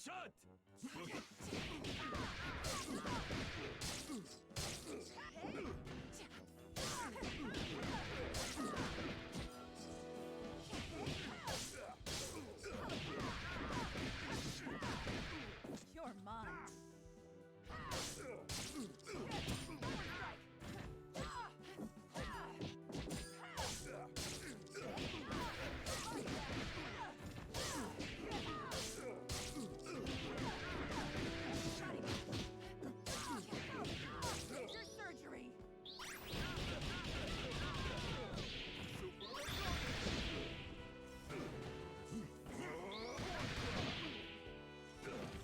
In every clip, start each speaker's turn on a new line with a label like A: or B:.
A: shot!
B: You're mine. Your surgery.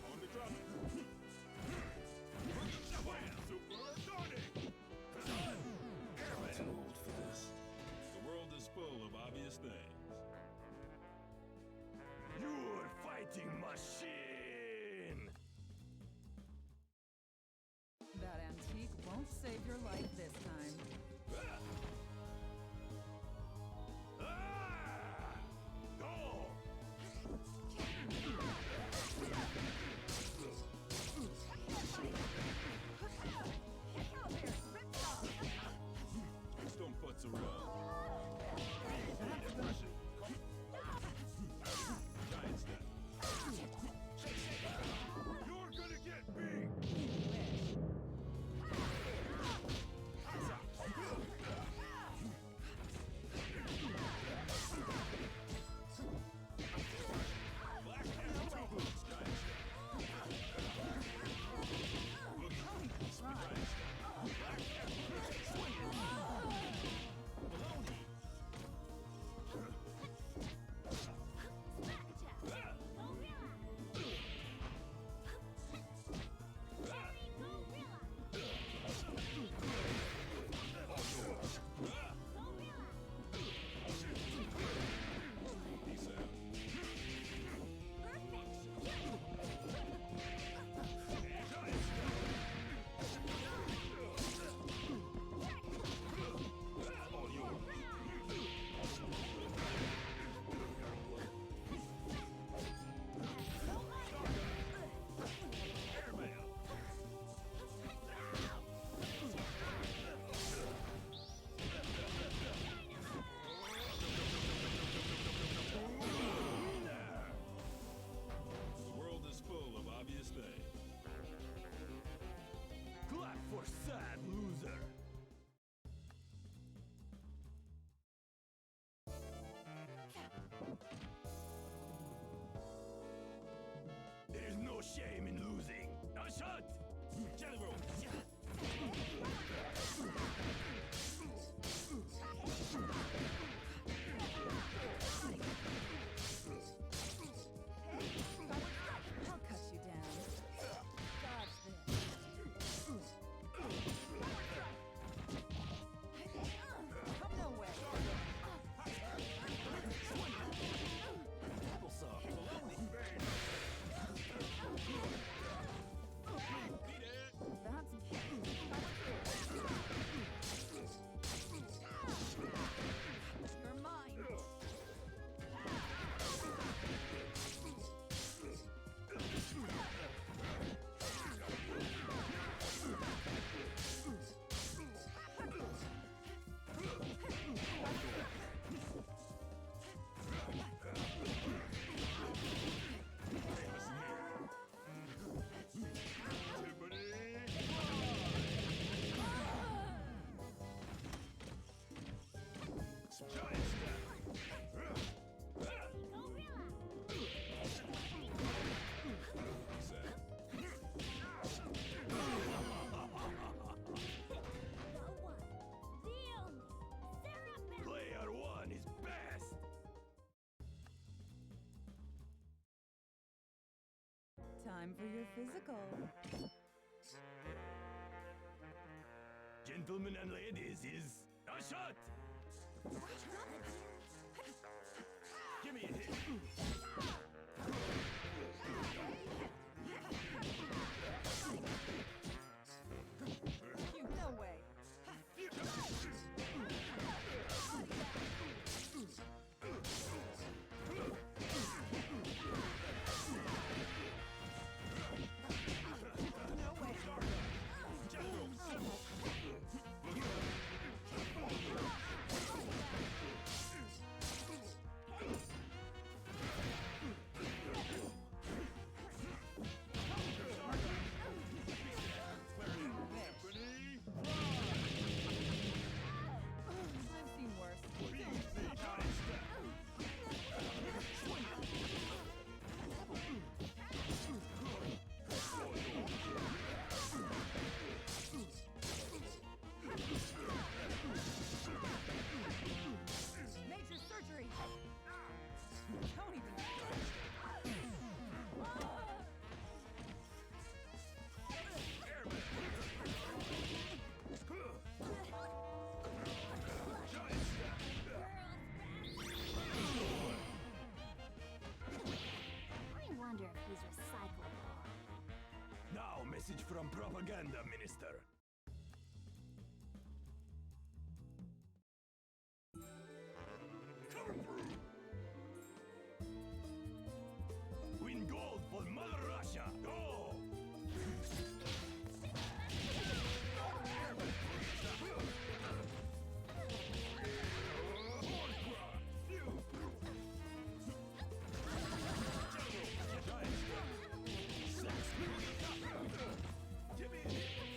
A: On the drum.
C: I'm too old for this.
D: The world is full of obvious things.
A: You're fighting machine!
B: That antique won't save your life this time.
A: Go!
D: Don't putz around. Giant step.
A: You're gonna get big!
D: Black hat, two boots, giant step. Boogie, spin giant step. Black hat, swing. Baloney. Peace out.
A: All yours.
D: Airmail. The world is full of obvious things.
A: Clap for sad loser! There's no shame in losing. A shot!
D: JediLink.
B: I'll cut you down. Dodge this. Come no way.
A: Applesauce.
D: Beat it.
B: That's you're mine.
A: Player one is best!
B: Time for your physical.
A: Gentlemen and ladies, is a shot! Give me a hit!
B: You no way.
A: propaganda minister. Come through. Win gold for Mother Russia. Go! Give me a hit.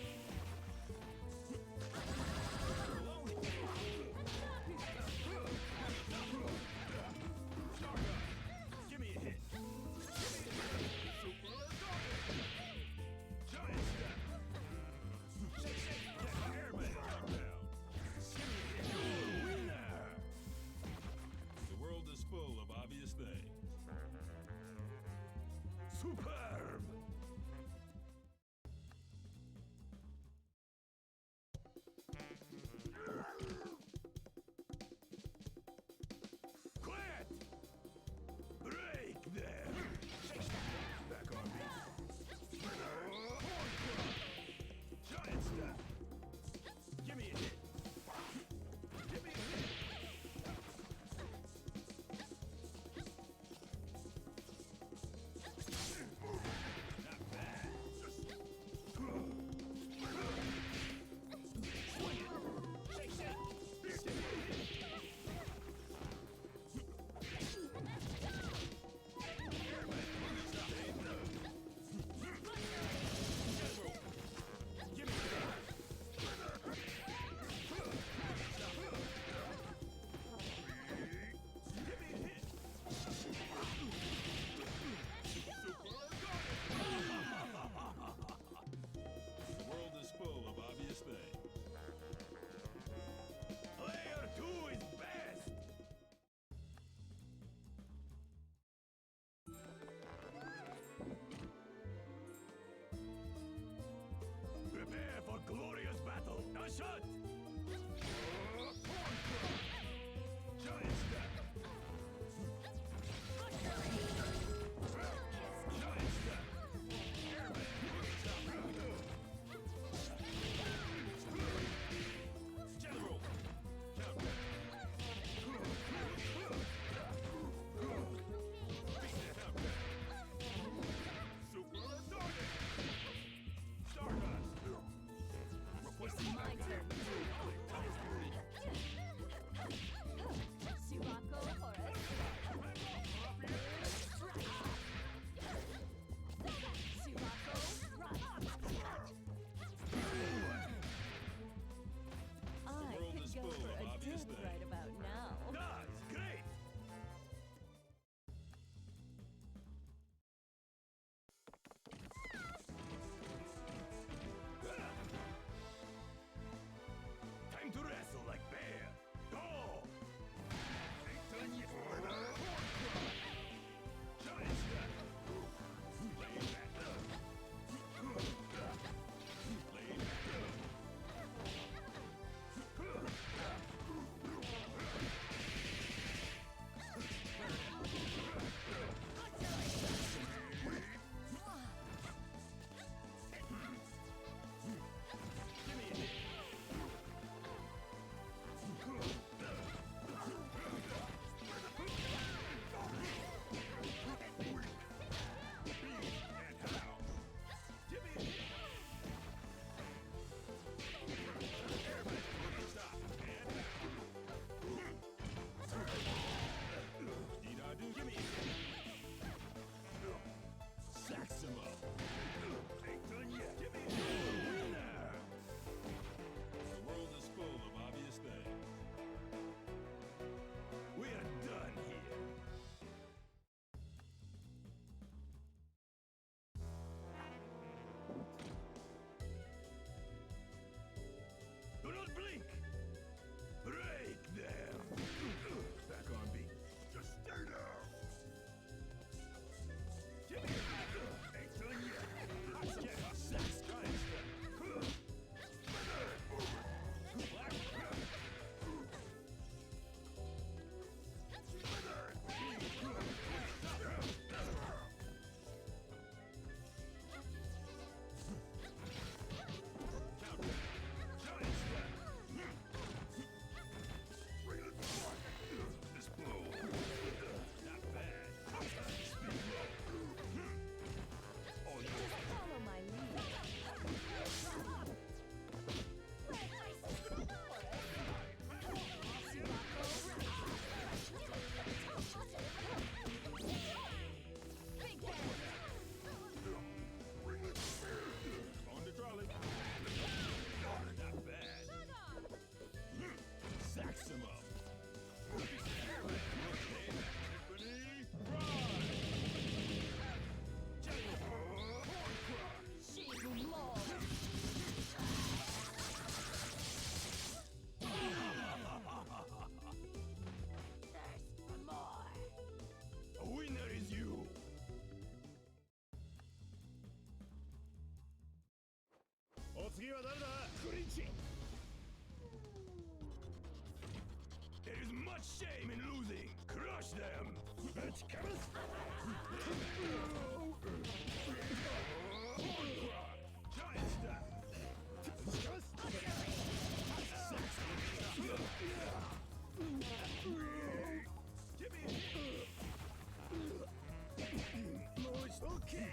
A: much shame in losing. Crush them. Bitch, chemist. Giant step. Give me a hit. Okay.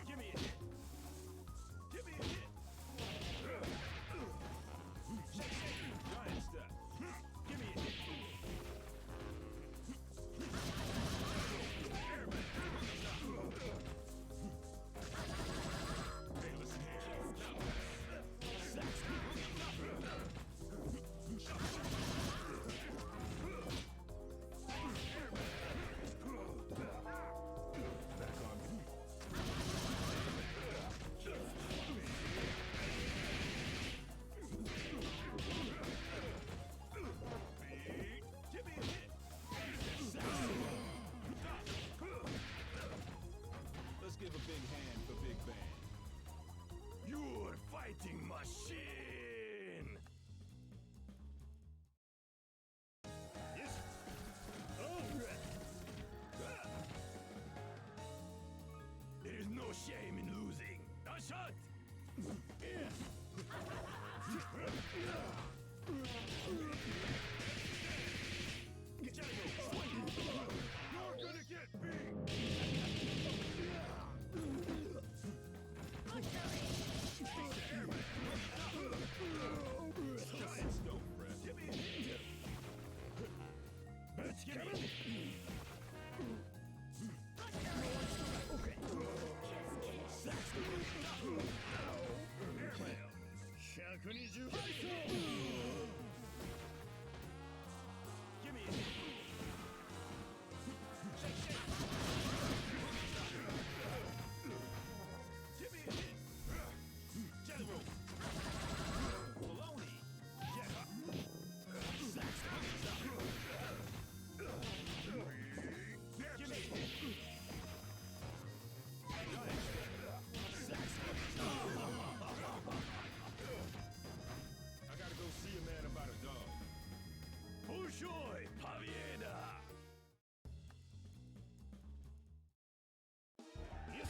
A: Give me a hit. Give me a hit. Giant step. Give me a hit. Hey, listen here. Back on me. Give me a hit. Let's give a big hand for Big Bang. You're fighting machine. Yes. All right. There's no shame in losing. A shot. You're gonna get big. Giant stone breath. Give me a hit. Bitch, give me a hit. Okay. Airmail. 120. Give me a hit. Give me a hit. JediLink. Baloney. Yeah. Give me a hit. I gotta go see a man about a dog. Большой победа! Yes.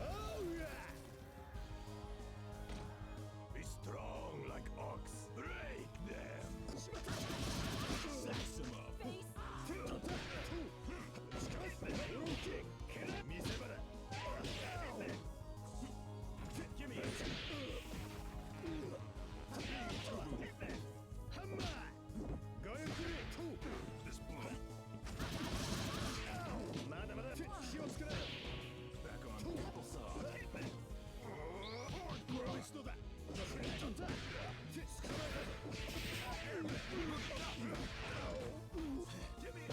A: Oh yeah! Be strong like ox. Break them. Sax them up. Give me a Going through this point. Back on. Give me a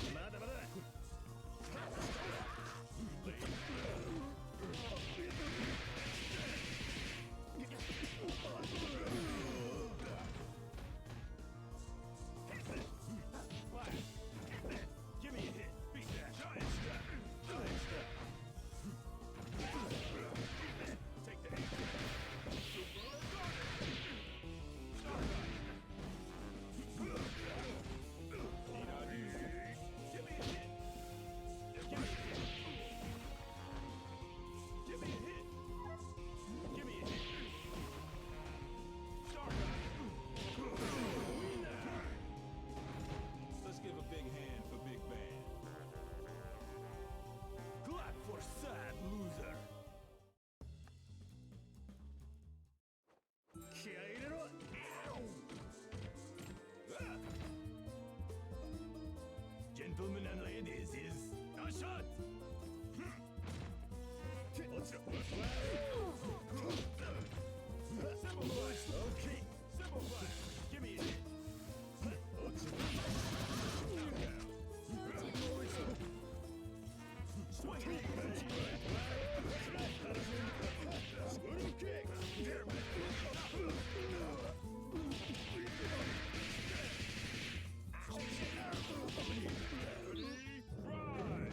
A: Give me a hit. Beat that. Giant step. Giant step. Take the hit. Give me a hit. Give me a hit. Give me a hit. Give me a hit. Let's give a big hand for Big Bang. Clap for sad loser. Gentlemen and ladies, is a shot. Simple flash. Okay. Simple flash. Give me a hit. Swing. Kick. Right.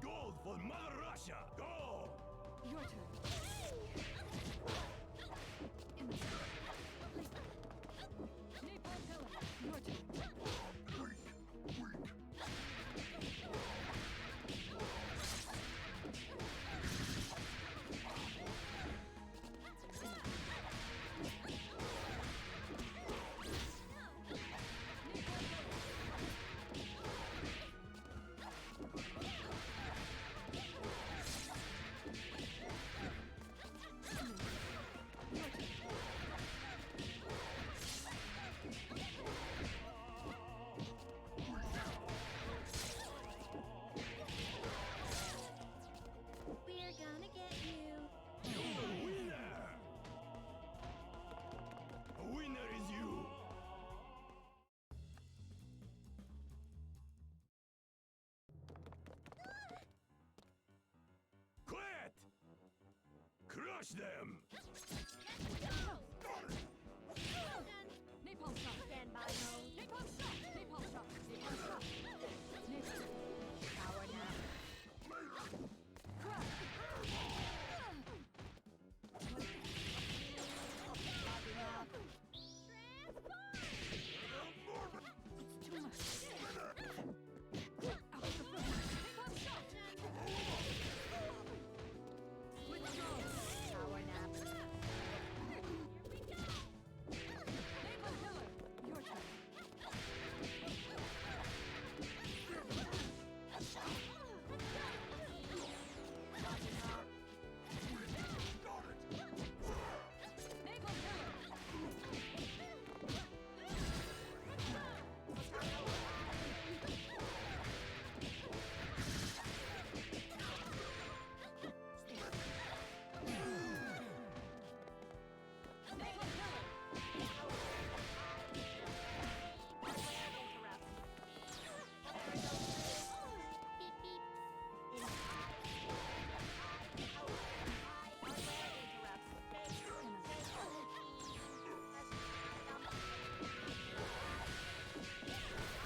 A: gold for Mother Russia! Go!
B: Your turn. In the center. Napalm pillar. Your turn.
D: We're gonna get you.
A: Winner! The winner is you! Quit! Crush them!
B: Napalm shot.
D: Stand by, mode.
B: Napalm shot. Napalm shot. Napalm shot. Napalm.
D: Power nap.
B: Crush.
D: Logging off.
B: It's too much. Out of the front. Napalm shot. Withdraw.
D: Power nap.
B: Napalm pillar. Your turn.
D: Logging off.
B: Napalm pillar. Napalm pillar.
D: Beep beep.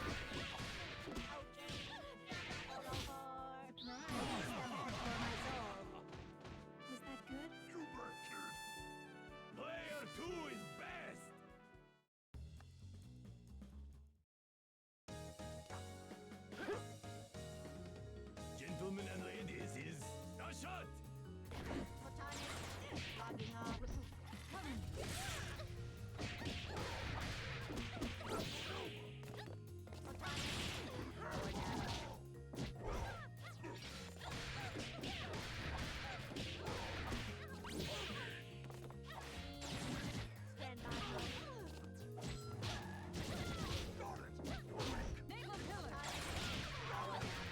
D: Was that good?
A: Player 2 is best! Gentlemen and ladies, is a shot!
D: Logging off. Power nap. Stand by, mode.
B: Napalm pillar.
D: Power nap.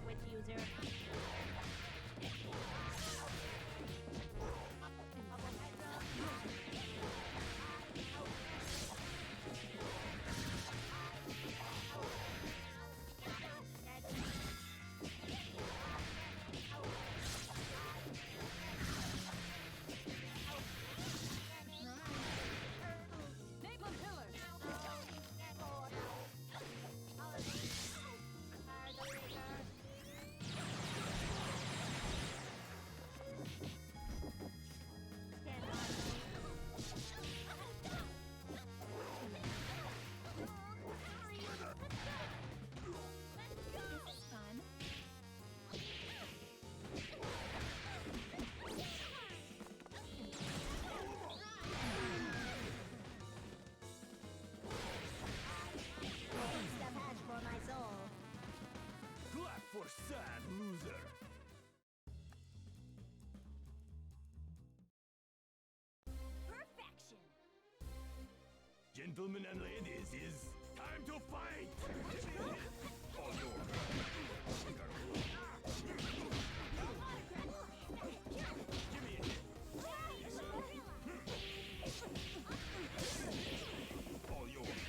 D: With user.
B: Napalm pillar.
D: Stand by, This is fun. Taste the match for my soul.
A: Clap for sad loser!
D: Perfection.
A: Gentlemen and ladies, is time to fight! All yours. Give me a hit. All yours. All yours.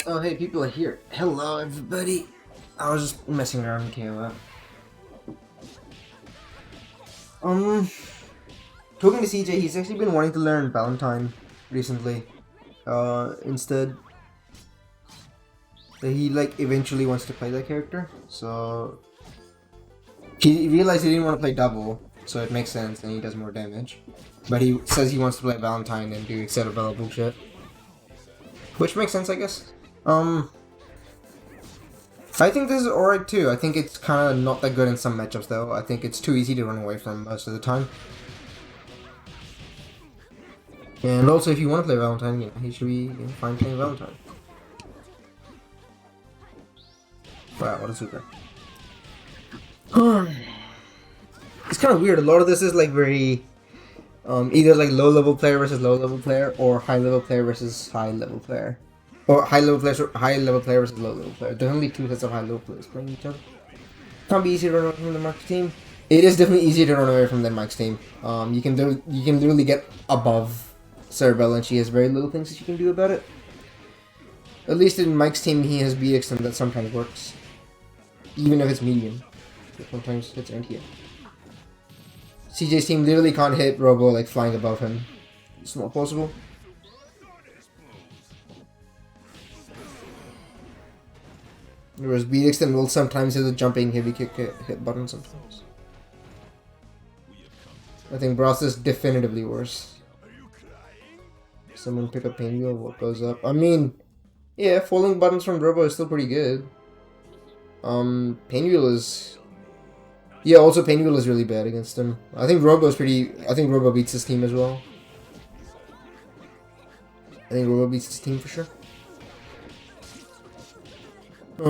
C: Oh, hey, people are here. Hello, everybody. I was just messing around with KOF. Talking to SeaJay, he's actually been wanting to learn Valentine recently. Instead, he like eventually wants to play that character. So he realized he didn't want to play double, so it makes sense, and he does more damage. But he says he wants to play Valentine and do Cerebella bullshit, which makes sense, I guess. I think this is alright too. I think it's kind of not that good in some matchups though. I think it's too easy to run away from most of the time. And also, if you want to play Valentine, you know, he should be fine playing Valentine. Wow, what a super. It's kind of weird. A lot of this is like very either like low level player versus low level player, or high level player versus high level player. Or high level player versus low level player. There's only two sets of high level players playing each other. Can't be easy to run away from the Mike's team. It is definitely easier to run away from than Mike's team. You can literally get above Cerebella, and she has very little things that you can do about it. At least in Mike's team, he has BX, and that sometimes works, even if it's medium. Sometimes it's anti. SeaJay's team literally can't hit Robo like flying above him. It's not possible. Whereas BX then will sometimes hit the jumping heavy kick hit button sometimes. I think Brass is definitively worse. Someone pick up Pain Wheel, what goes up? I mean, yeah, falling buttons from Robo is still pretty good. Pain Wheel is... Yeah, also Pain Wheel is really bad against him. I think Robo beats his team as well. I think Robo beats his team for sure. I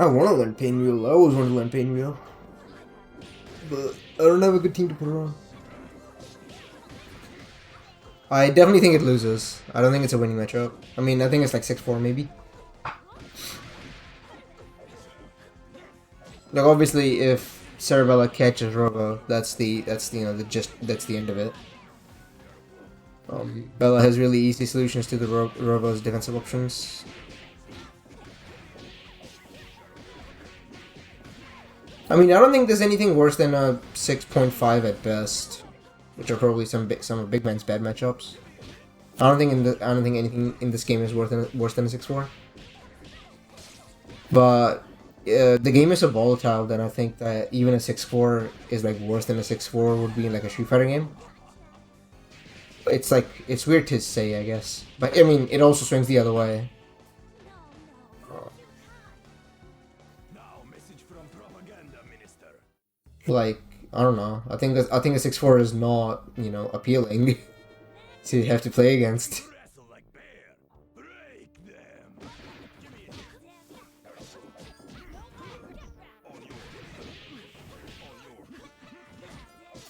C: want to learn Pain Wheel. I always want to learn Pain Wheel. But I don't have a good team to put it on. I definitely think it loses. I don't think it's a winning matchup. I mean, I think it's like 6-4 maybe. Like obviously, if Cerebella catches Robo, that's the end of it. Bella has really easy solutions to the Robo's defensive options. I mean, I don't think there's anything worse than a 6.5 at best, which are probably some of Big Man's bad matchups. I don't think anything in this game is worse than a 6-4. But the game is so volatile that I think that even a 6-4 is like worse than a 6-4 would be in like a Street Fighter game. It's like, it's weird to say, I guess, but I mean, it also swings the other way. Like, I don't know. I think a 6-4 is not, you know, appealing to have to play against.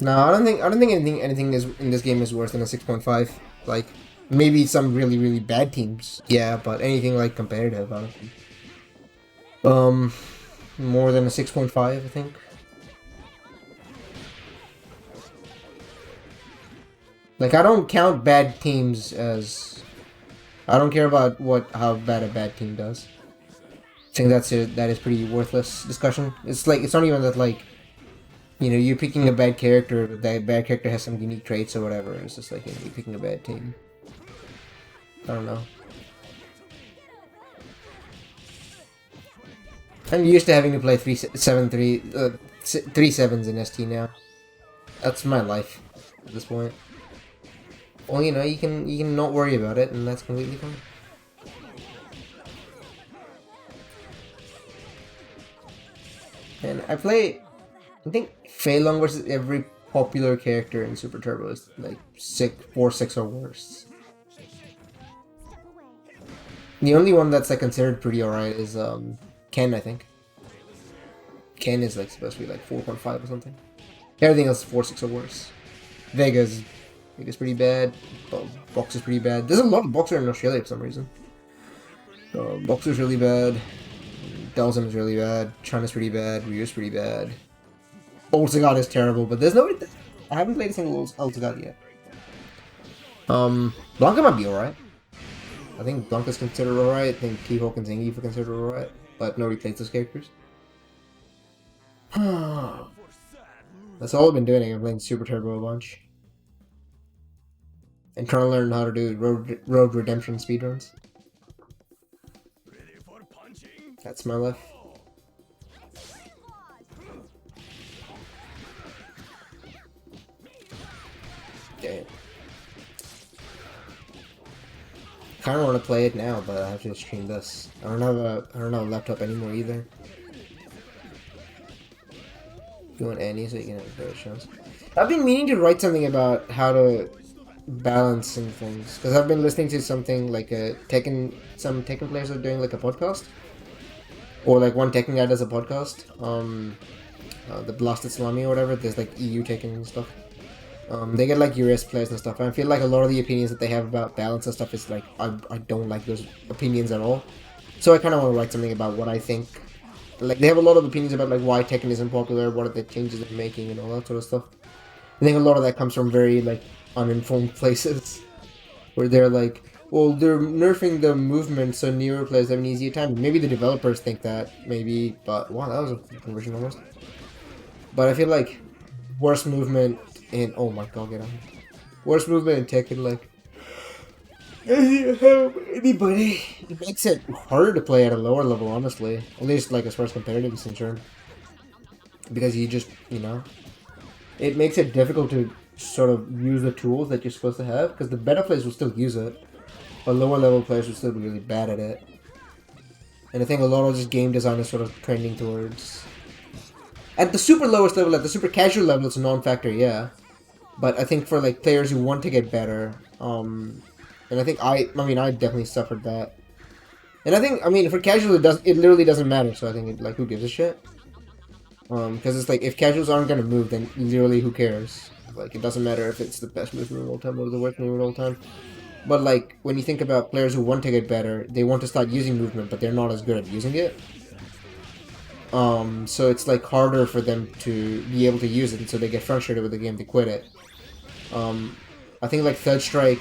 C: No, I don't think anything is in this game is worse than a 6.5. Like, maybe some really bad teams, yeah, but anything like competitive, I don't think. More than a 6.5, I think. Like, I don't count bad teams as... I don't care about how bad a bad team does. I think that is pretty worthless discussion. It's like, it's not even that, like, you know, you're picking a bad character, but that bad character has some unique traits or whatever. It's just like, you know, you're picking a bad team. I don't know. I'm used to having to play 3-7s in ST now. That's my life at this point. Well, you know, you can not worry about it, and that's completely fine. And I think Fei Long versus every popular character in Super Turbo is like 4-6 or worse. The only one that's like considered pretty alright is Ken, I think. Ken is like supposed to be like 4.5 or something. Everything else is 4-6 or worse. Vega's pretty bad. Box is pretty bad. There's a lot of Boxer in Australia for some reason. Boxer's really bad. Dalsim is really bad. China's pretty bad. Ryu's pretty bad. Ultigard is terrible, but there's nobody... I haven't played a single Ultigard yet. Blanca might be alright. I think Blanca's considered alright. I think T-Hawk and Zangief are considered alright. But nobody plays those characters. That's all I've been doing. I'm playing Super Turbo a bunch. And trying to learn how to do road redemption speedruns. That's my life. Damn. Kinda wanna play it now, but I have to stream this. I don't have a laptop anymore either. You want Annie so you can have better shows. I've been meaning to write something about how to balance and things, because I've been listening to something like some Tekken players are doing like a podcast, or like one Tekken guy does a podcast. The Blasted Salami or whatever. There's like EU Tekken and stuff. They get like US players and stuff. And I feel like a lot of the opinions that they have about balance and stuff is like I don't like those opinions at all. So I kind of want to write something about what I think. Like, they have a lot of opinions about like why Tekken isn't popular, what are the changes they're making, and all that sort of stuff. I think a lot of that comes from very like uninformed places, where they're like, well, they're nerfing the movement so newer players have an easier time. Maybe the developers think that, maybe, but wow, that was a conversion almost. But I feel like worse movement in oh my god, get out! Worse movement in Tekken, like anybody, it makes it harder to play at a lower level, honestly. At least like as far as competitive is concerned, because you just, you know, it makes it difficult to sort of use the tools that you're supposed to have, because the better players will still use it, but lower level players will still be really bad at it. And I think a lot of this game design is sort of trending towards, at the super lowest level, at the super casual level, it's a non-factor, yeah. But I think for like players who want to get better, and I think I definitely suffered that. And I think, I mean, for casual, it literally doesn't matter. So I think it, like, who gives a shit? Because it's like, if casuals aren't gonna move, then literally who cares? Like, it doesn't matter if it's the best movement of all time or the worst movement of all time. But like, when you think about players who want to get better, they want to start using movement, but they're not as good at using it. So it's like harder for them to be able to use it, and so they get frustrated with the game, they quit it. I think like Third Strike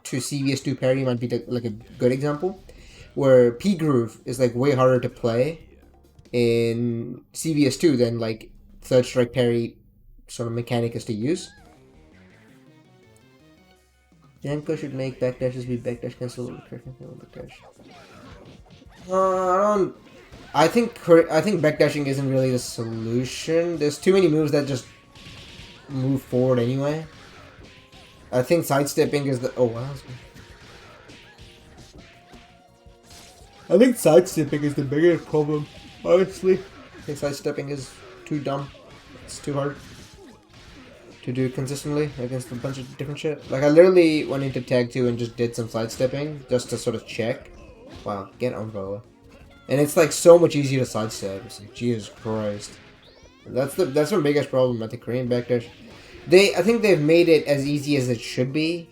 C: to CVS2 parry might be like a good example, where P Groove is like way harder to play in CVS2 than like Third Strike parry sort of mechanic is to use. Janko should make backdashes be backdash cancel backdash. I think backdashing isn't really the solution. There's too many moves that just move forward anyway. I think sidestepping is the... Oh, wow. I think sidestepping is the biggest problem, honestly. I think sidestepping is too dumb. It's too hard to do consistently against a bunch of different shit. Like, I literally went into Tag 2 and just did some sidestepping just to sort of check. Wow, get Umbrella. And it's like so much easier to sidestep. It's like, Jesus Christ. That's my biggest problem at the Korean backdash. I think they've made it as easy as it should be.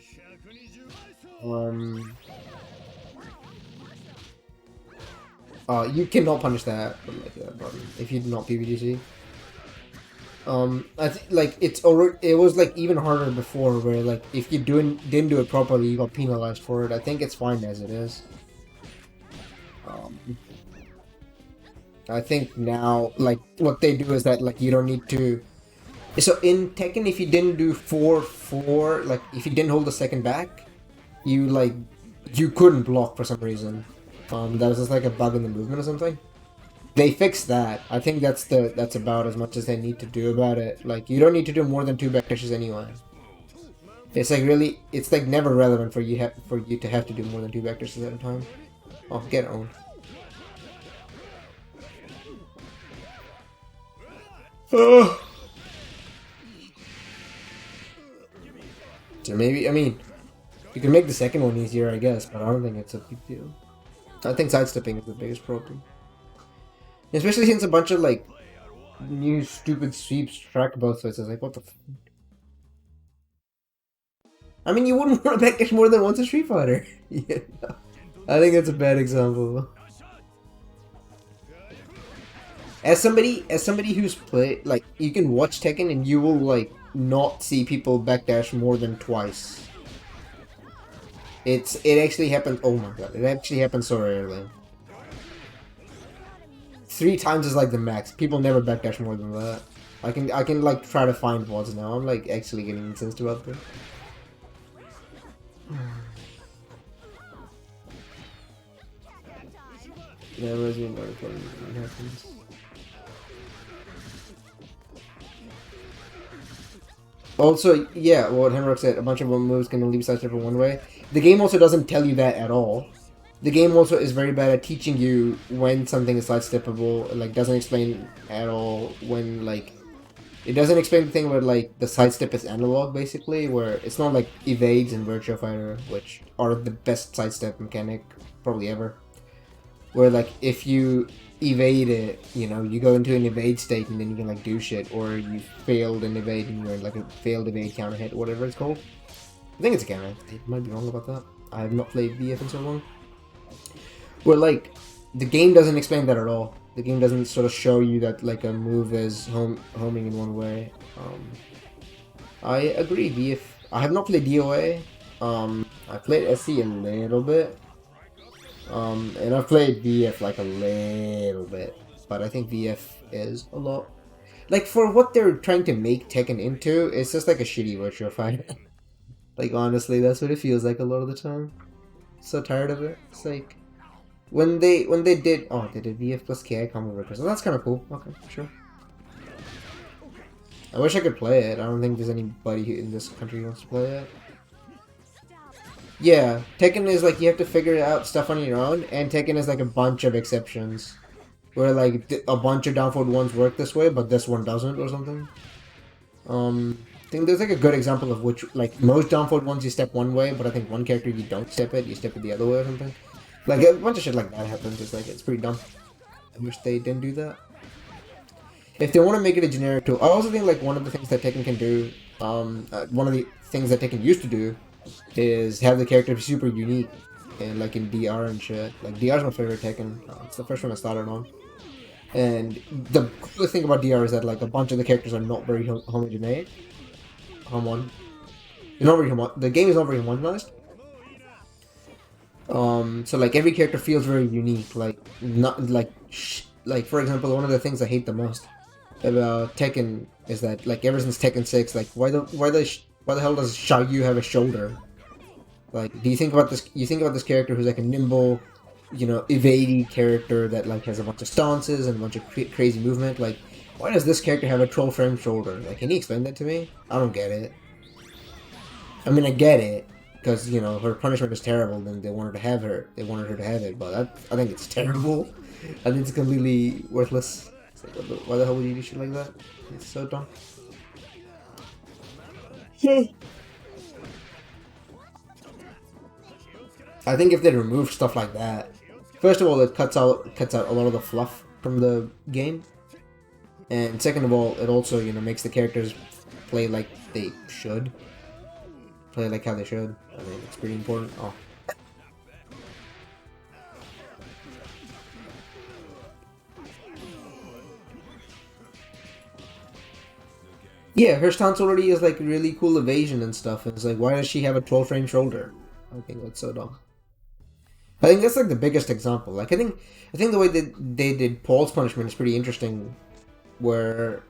C: You cannot punish that like that button if you do not PVDC. I think like it was like even harder before, where like if you didn't do it properly, you got penalized for it. I think it's fine as it is. I think now, like, what they do is that, like, you don't need to... So, in Tekken, if you didn't do 4-4, like, if you didn't hold the second back, you couldn't block for some reason. That was just, like, a bug in the movement or something. They fixed that. I think that's about as much as they need to do about it. Like, you don't need to do more than 2 backdashes anyway. It's, like, really... It's, like, never relevant for you to have to do more than 2 backdashes at a time. Oh, get owned. So maybe, I mean, you can make the second one easier, I guess, but I don't think it's a big deal. I think sidestepping is the biggest problem. Especially since a bunch of, like, new stupid sweeps track both sides. It's like, what the f... I mean, you wouldn't want to backdash more than once in Street Fighter. Yeah, no. I think that's a bad example. As somebody who's played, like, you can watch Tekken and you will, like, not see people backdash more than twice. It actually happened. Oh my god! It actually happened so rarely. 3 times is like the max. People never backdash more than that. I can like try to find VODs now. I'm like actually getting incensed about this. Yeah, Resident Evil happens. Also, yeah, what Hemrock said, a bunch of moves can only be sidestepped in one way. The game also doesn't tell you that at all. The game also is very bad at teaching you when something is sidesteppable. Like, doesn't explain at all when, like... It doesn't explain the thing where, like, the sidestep is analog, basically, where it's not like evades in Virtua Fighter, which are the best sidestep mechanic probably ever. Where, like, if you evade it, you know, you go into an evade state and then you can, like, do shit, or you failed an evade and you're in, like, a failed evade counter hit, or whatever it's called. I think it's a counter hit. I might be wrong about that. I have not played VF in so long. Where, like, the game doesn't explain that at all. The game doesn't sort of show you that, like, a move is homing in one way. I agree, VF. I have not played DOA. I played SC a little bit. And I've played VF, like, a little bit. But I think VF is a lot. Like, for what they're trying to make Tekken into, it's just like a shitty Virtua Fighter. Like, honestly, that's what it feels like a lot of the time. So tired of it. It's like... When they did... Oh, they did VF plus KI combo breakers. Well, that's kind of cool. Okay, sure. I wish I could play it. I don't think there's anybody in this country who wants to play it. Yeah, Tekken is like you have to figure out stuff on your own, and Tekken is like a bunch of exceptions. Where like a bunch of downforward ones work this way, but this one doesn't or something. I think there's like a good example of which, like most downforward ones you step one way, but I think one character you don't step it, you step it the other way or something. Like, a bunch of shit like that happens, it's like, it's pretty dumb. I wish they didn't do that. If they want to make it a generic tool, I also think, like, one of the things that Tekken can do, one of the things that Tekken used to do, is have the character be super unique, and, like, in DR and shit. Like, DR is my favorite Tekken, it's the first one I started on. And the coolest thing about DR is that, like, a bunch of the characters are not very homogeneous. The game is not very homogenized. So like every character feels very unique. Like for example, one of the things I hate the most about Tekken is that like ever since Tekken 6, like why the hell does Xiaoyu have a shoulder? Like, do you think about this? You think about this character who's like a nimble, you know, evading character that like has a bunch of stances and a bunch of crazy movement. Like, why does this character have a troll frame shoulder? Like, can you explain that to me? I don't get it. I mean, I get it. Because, you know, her punishment is terrible, then they wanted her to have it, but I think it's terrible. I think it's completely worthless. It's like, why the hell would you do shit like that? It's so dumb. I think if they remove stuff like that, first of all, it cuts out a lot of the fluff from the game, and second of all, it also, you know, makes the characters play like they should. Play like how they should. I mean, it's pretty important. Oh. Yeah, her stance already is like really cool evasion and stuff. And it's like, why does she have a 12 frame shoulder? I think that's so dumb. I think that's like the biggest example. Like, I think the way that they did Paul's punishment is pretty interesting. Where,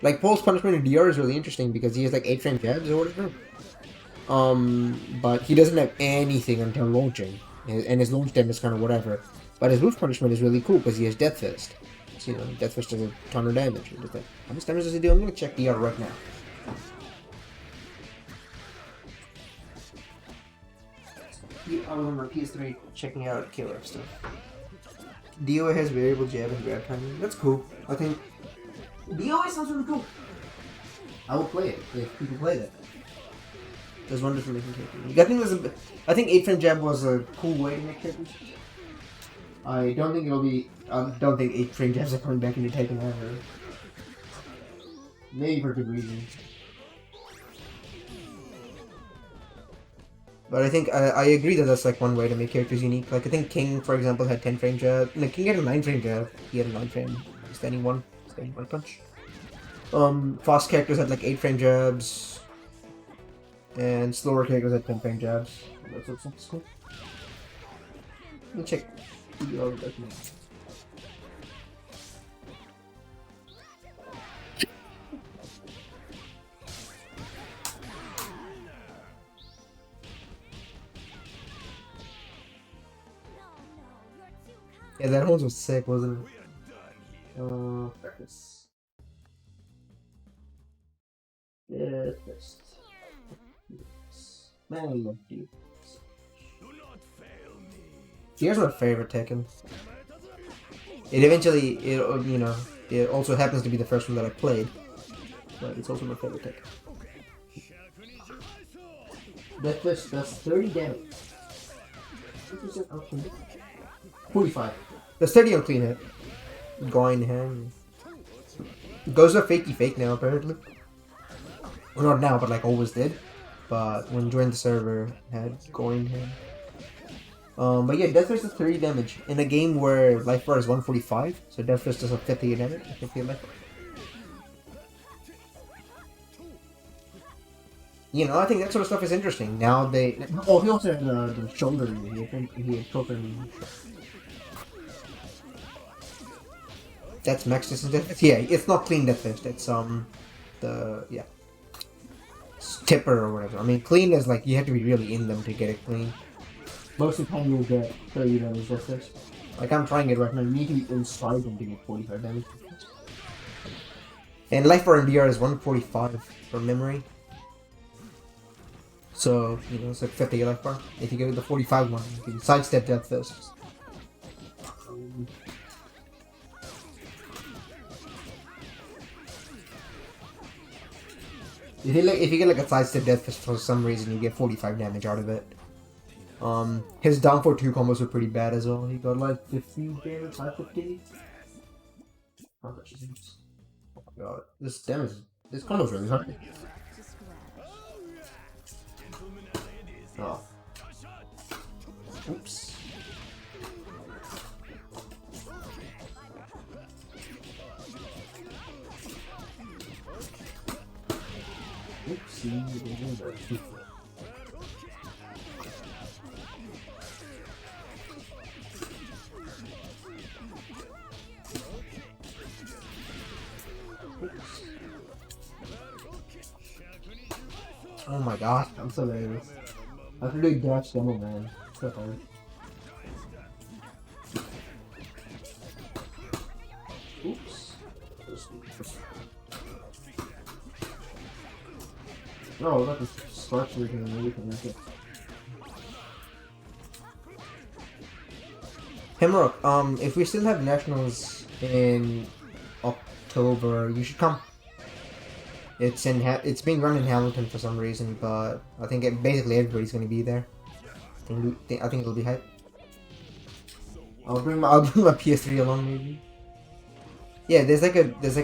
C: like, Paul's punishment in DR is really interesting because he has like 8 frame jabs or whatever. But he doesn't have anything until launching, and his launch damage is kind of whatever. But his roof punishment is really cool because he has Death Fist. So, you know, Death Fist does a ton of damage. Just like, how much damage does he do? I'm gonna check DR right now. I remember PS3 checking out KOF stuff. DOA has variable jab and grab timing. That's cool. I think DOA sounds really cool. I will play it if people play that. There's wonders for making characters. I think 8 frame jab was a cool way to make characters. I don't think 8 frame jabs are coming back into Tekken ever. Maybe for good reasons. But I think I agree that that's like one way to make characters unique. Like I think King, for example, had 10 frame jab. No, King had a 9 frame jab. He had a 9 frame standing one punch. Fast characters had like 8 frame jabs. And slower takers at 10 frame jabs. That's what's cool. Let me check. Yeah, that one was sick, wasn't it? Practice. Yeah, first. Man, I love you. Here's my favorite Tekken. It eventually, it also happens to be the first one that I played, but it's also my favorite Tekken. That fist does 30 damage. 45. That's 30 on clean hit. GoinHam. Goes to fakey fake now, apparently. Well, not now, but like always did. But when joined the server, had GoinHam. But yeah, Death Fist does 30 damage in a game where life bar is 145, so Death Fist does a 50 damage. 50 life bar. I think that sort of stuff is interesting. Now they. Oh, he also had the shoulder. He had broken. That's max distance Death Fist. Yeah, it's not clean Death Fist. It's tipper or whatever. I mean, clean is like you have to be really in them to get it clean. Most of the time you'll get 30 damage Death Fist. Like I'm trying it right now. You need to be inside them to get 45 damage. And life bar in VR is 145 from memory. So, it's like 50 life bar. If you go with the 45 one, you can sidestep Death Fist. If you get like a sidestep Death Fist for some reason, you get 45 damage out of it. His down for 2 combos were pretty bad as well. He got like 15 damage, 550. How much is this? Oh my god, this combo's really hard. Oh. Oops. Oopsie. Oh my gosh, I'm so nervous. I have to do dash demo, man. It's so hard. Oops. No, that is start so we can make it. Hemrock, if we still have nationals in October, you should come. It's being run in Hamilton for some reason, but I think basically everybody's going to be there. I think it'll be hype. I'll bring my PS3 along maybe. Yeah, there's like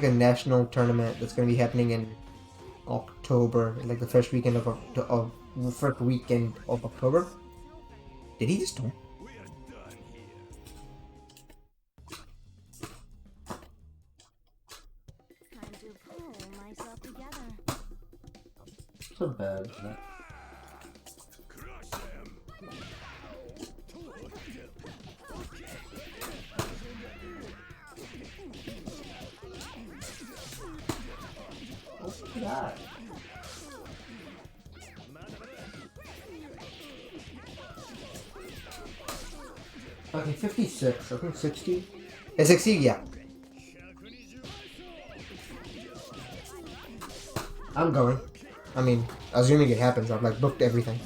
C: a national tournament that's going to be happening in October, like the first weekend of October. Did he just talk? So bad. What's that? Okay, 56. I think 60. 60, yeah. I'm going. I mean, assuming it happens, I've like booked everything.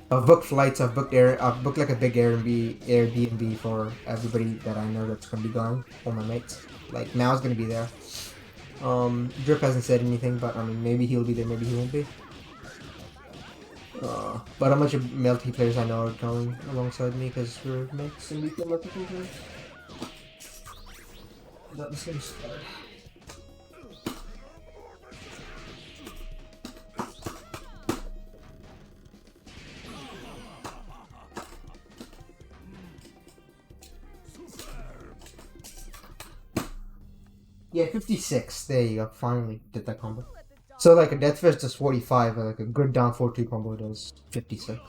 C: I've booked flights, I've booked like a big Airbnb for everybody that I know that's gonna be going. All my mates. Like Mao's gonna be there. Drip hasn't said anything, but I mean maybe he'll be there, maybe he won't be. But a bunch of Melty players I know are going alongside me because we're mates and we feel like people. Not the same start. Yeah, 56. There you go. Finally did that combo. So like a Death Fist does 45, and like a good down 4-2 combo does 56.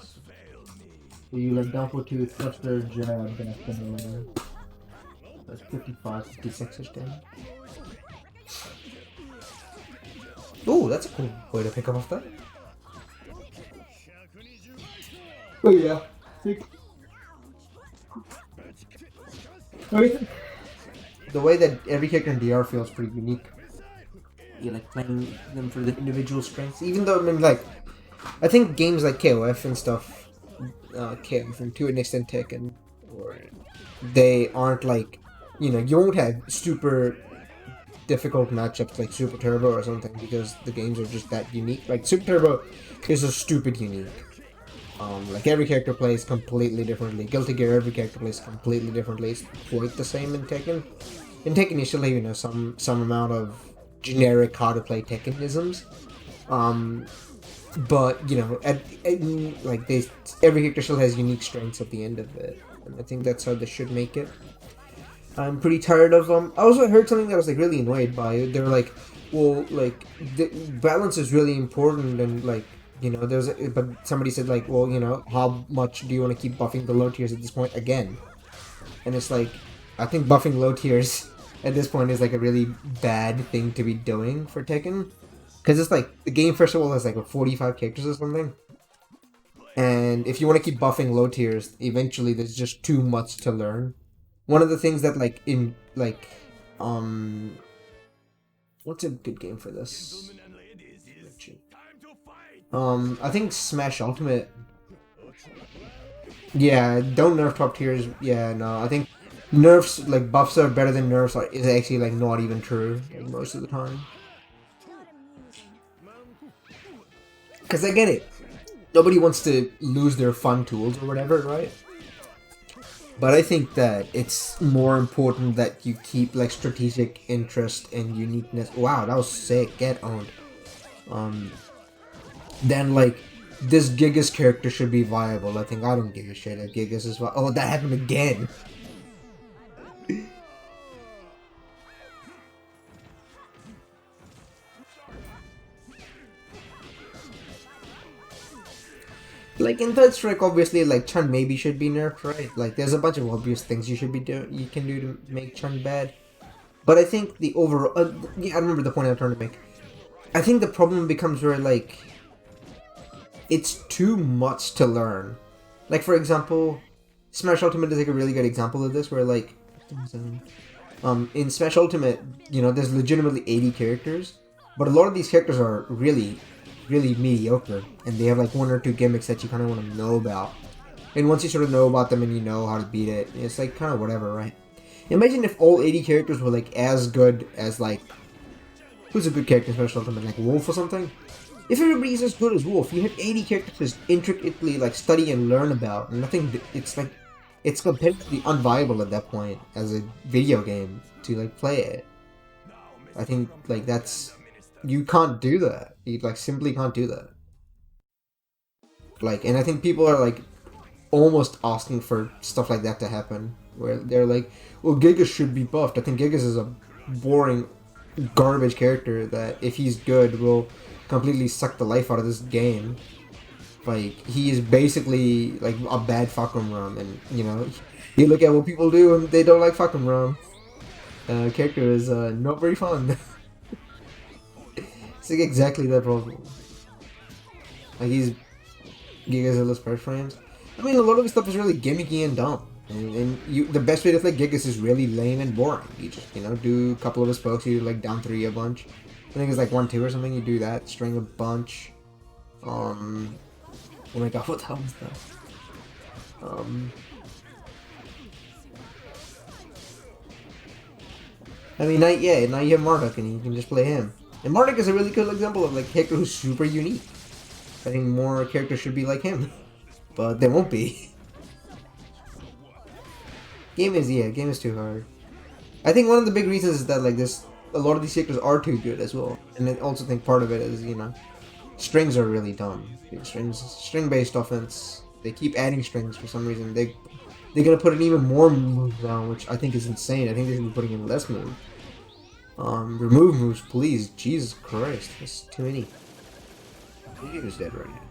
C: So you like down 4-2 thruster, jab, back, and that's 55, 56-ish damage. Ooh, that's a cool way to pick up off that. Oh yeah. The way that every character in DR feels pretty unique. You like playing them for the individual strengths, even though I mean, like, I think games like KOF and stuff, KOF and to an extent Tekken, or they aren't like, you know, you won't have super difficult matchups like Super Turbo or something because the games are just that unique. Like Super Turbo is a stupid unique. Like every character plays completely differently. Guilty Gear, every character plays completely differently. It's quite the same in Tekken. In Tekken, you still have, you know, some amount of generic how to play Tekkenisms. But you know, like every character still has unique strengths at the end of it, and I think that's how they should make it. I'm pretty tired of I also heard something that I was like really annoyed by. They were like, well, like the balance is really important, and like, you know, but somebody said like, well, you know, how much do you want to keep buffing the low tiers at this point again? And it's like, I think buffing low tiers at this point is like a really bad thing to be doing for Tekken, because it's like the game first of all has like 45 characters or something, and if you want to keep buffing low tiers, eventually there's just too much to learn. One of the things that like in like what's a good game for this? I think Smash Ultimate. Yeah, don't nerf top tiers. Yeah, no, I think nerfs, like buffs are better than nerfs is actually like not even true like, most of the time. Because I get it. Nobody wants to lose their fun tools or whatever, right? But I think that it's more important that you keep like strategic interest and uniqueness. Wow, that was sick. Get owned. Then like this Gigas character should be viable. I think I don't give a shit if Gigas is viable. Oh, that happened again. Like in Third Strike, obviously, like Chun maybe should be nerfed, right? Like there's a bunch of obvious things you should be you can do to make Chun bad. But I think the overall, yeah, I remember the point I was trying to make. I think the problem becomes where like it's too much to learn. Like for example, Smash Ultimate is like a really good example of this, where like in Smash Ultimate, you know, there's legitimately 80 characters, but a lot of these characters are really mediocre, and they have like one or two gimmicks that you kind of want to know about. And once you sort of know about them and you know how to beat it, it's like kind of whatever, right? Imagine if all 80 characters were like as good as like, who's a good character in Special Ultimate, like Wolf or something? If everybody's as good as Wolf, you have 80 characters to intricately like study and learn about, and nothing. It's like it's completely unviable at that point as a video game to like play it. I think like that's. You can't do that. You like simply can't do that. Like, and I think people are like almost asking for stuff like that to happen, where they're like, "Well, Gigas should be buffed." I think Gigas is a boring, garbage character that, if he's good, will completely suck the life out of this game. Like, he is basically like a bad fucking rum, and you know, you look at what people do and they don't like fucking rum. Character is not very fun. It's like exactly that problem. Like he's Gigas are first frames. I mean, a lot of his stuff is really gimmicky and dumb. And the best way to play Gigas is really lame and boring. You just, you know, do a couple of his pokes, you like down 3 a bunch. I think it's like 1-2 or something, you do that, string a bunch. Oh my god, what the hell is that? I mean, now you have Marduk and you can just play him. And Marduk is a really good example of like a character who's super unique. I think more characters should be like him, but they won't be. Game is too hard. I think one of the big reasons is that like a lot of these characters are too good as well, and I also think part of it is, you know, strings are really dumb. String-based offense. They keep adding strings for some reason. They're gonna put in even more moves down, which I think is insane. I think they're gonna be putting in less moves. Remove moves, please. Jesus Christ, that's too many. The game is dead right now.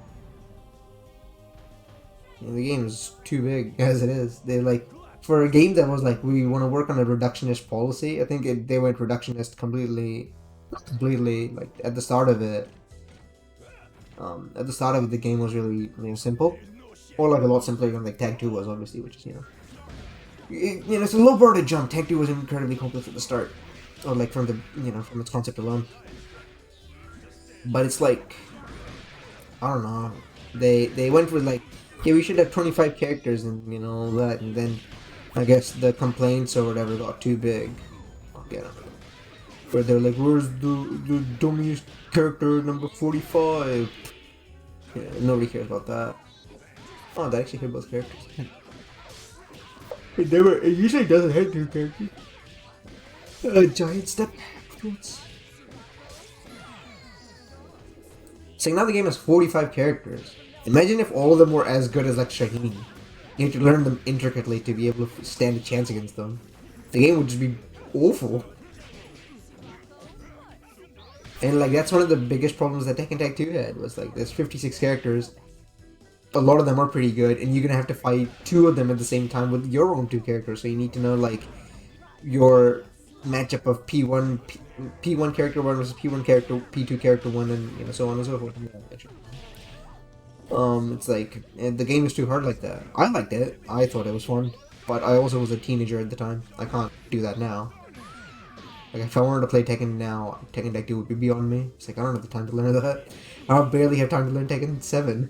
C: The game is too big as it is. They like, for a game that was like, we want to work on a reductionist policy, I think they went reductionist completely, like at the start of it. At the start of it, the game was really simple, or like a lot simpler than like Tag 2 was, obviously, which is it's a low bar to jump. Tag 2 was incredibly complex at the start, or like from the from its concept alone. But it's like, I don't know. They went with like, yeah, we should have 25 characters and all that, and then I guess the complaints or whatever got too big. I'll get them. Where they're like, where's the dumbest character number 45? Yeah, nobody cares about that. Oh, that actually hit both characters. It usually doesn't hit two characters. A giant step backwards. So now the game has 45 characters. Imagine if all of them were as good as like Shaheen. You have to learn them intricately to be able to stand a chance against them. The game would just be awful. And like that's one of the biggest problems that Tekken Tag 2 had, was like there's 56 characters. A lot of them are pretty good, and you're gonna have to fight 2 of them at the same time with your own 2 characters. So you need to know like your matchup of P1 character 1 versus P1 character P2 character 1, and so on and so forth. It's like the game is too hard like that. I liked it. I thought it was fun, but I also was a teenager at the time. I can't do that now. Like if I wanted to play Tekken now, Tekken Tag 2 would be beyond me. It's like I don't have the time to learn that. I barely have time to learn Tekken 7.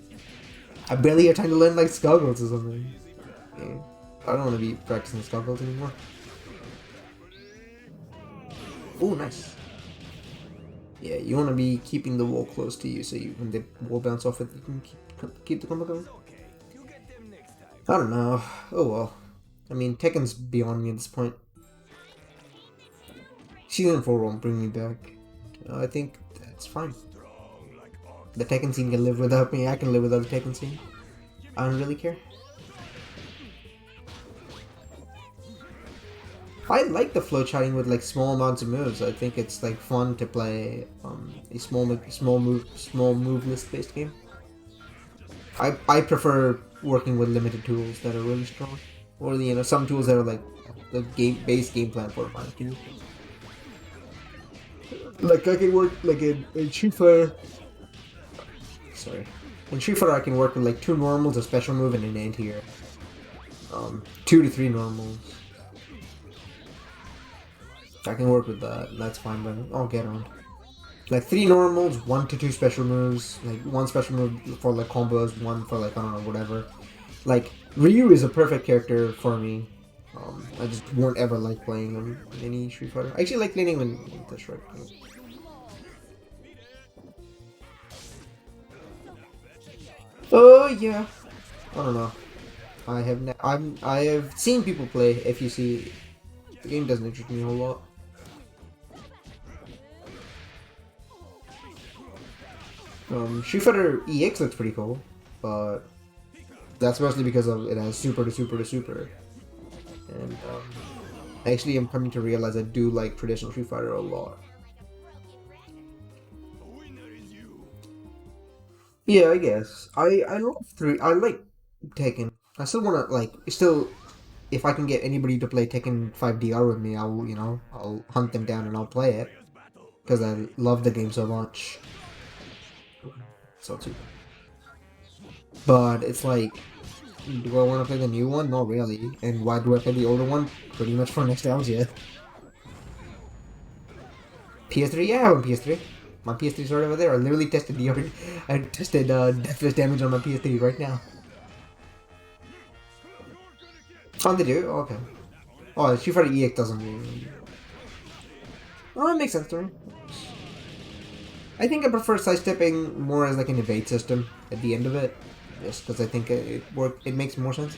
C: I barely have time to learn like Skullgirls or something. Yeah. I don't want to be practicing Skullgirls anymore. Oh, nice. Yeah, you want to be keeping the wall close to you, so when the wall bounce off it, you can keep the combo going. I don't know. Oh well. I mean, Tekken's beyond me at this point. Season 4 won't bring me back. I think that's fine. The Tekken scene can live without me. I can live without the Tekken scene. I don't really care. I like the flowcharting with like small amounts of moves. I think it's like fun to play a small move list based game. I prefer working with limited tools that are really strong, or some tools that are like the base game plan for mine. Like I can work like in Street Fighter. Sorry, in Street Fighter I can work with like 2 normals, a special move, and an anti-air. 2 to 3 normals. I can work with that. That's fine, but I'll get on. Like 3 normals, 1 to 2 special moves. Like 1 special move for like combos, 1 for like I don't know whatever. Like Ryu is a perfect character for me. I just won't ever like playing him in any Street Fighter. I actually like playing him in the Shrek. Oh yeah, I don't know. I have seen people play FUC. The game doesn't interest me a whole lot. Street Fighter EX looks pretty cool, but that's mostly because of it has super to super to super. And actually, I'm coming to realize I do like traditional Street Fighter a lot. Yeah, I guess. I love 3. I like Tekken. I still wanna if I can get anybody to play Tekken 5DR with me, I'll hunt them down and I'll play it because I love the game so much. So too. But it's like, do I want to play the new one? Not really. And why do I play the older one? Pretty much for nostalgia. PS3? Yeah, I have a PS3. My PS3 is right over there. I literally tested deathless damage on my PS3 right now. Oh, they do? Oh, okay. Oh, Street Fighter EX doesn't mean... Oh, that makes sense to me. I think I prefer sidestepping more as like an evade system at the end of it. Just because I think it makes more sense.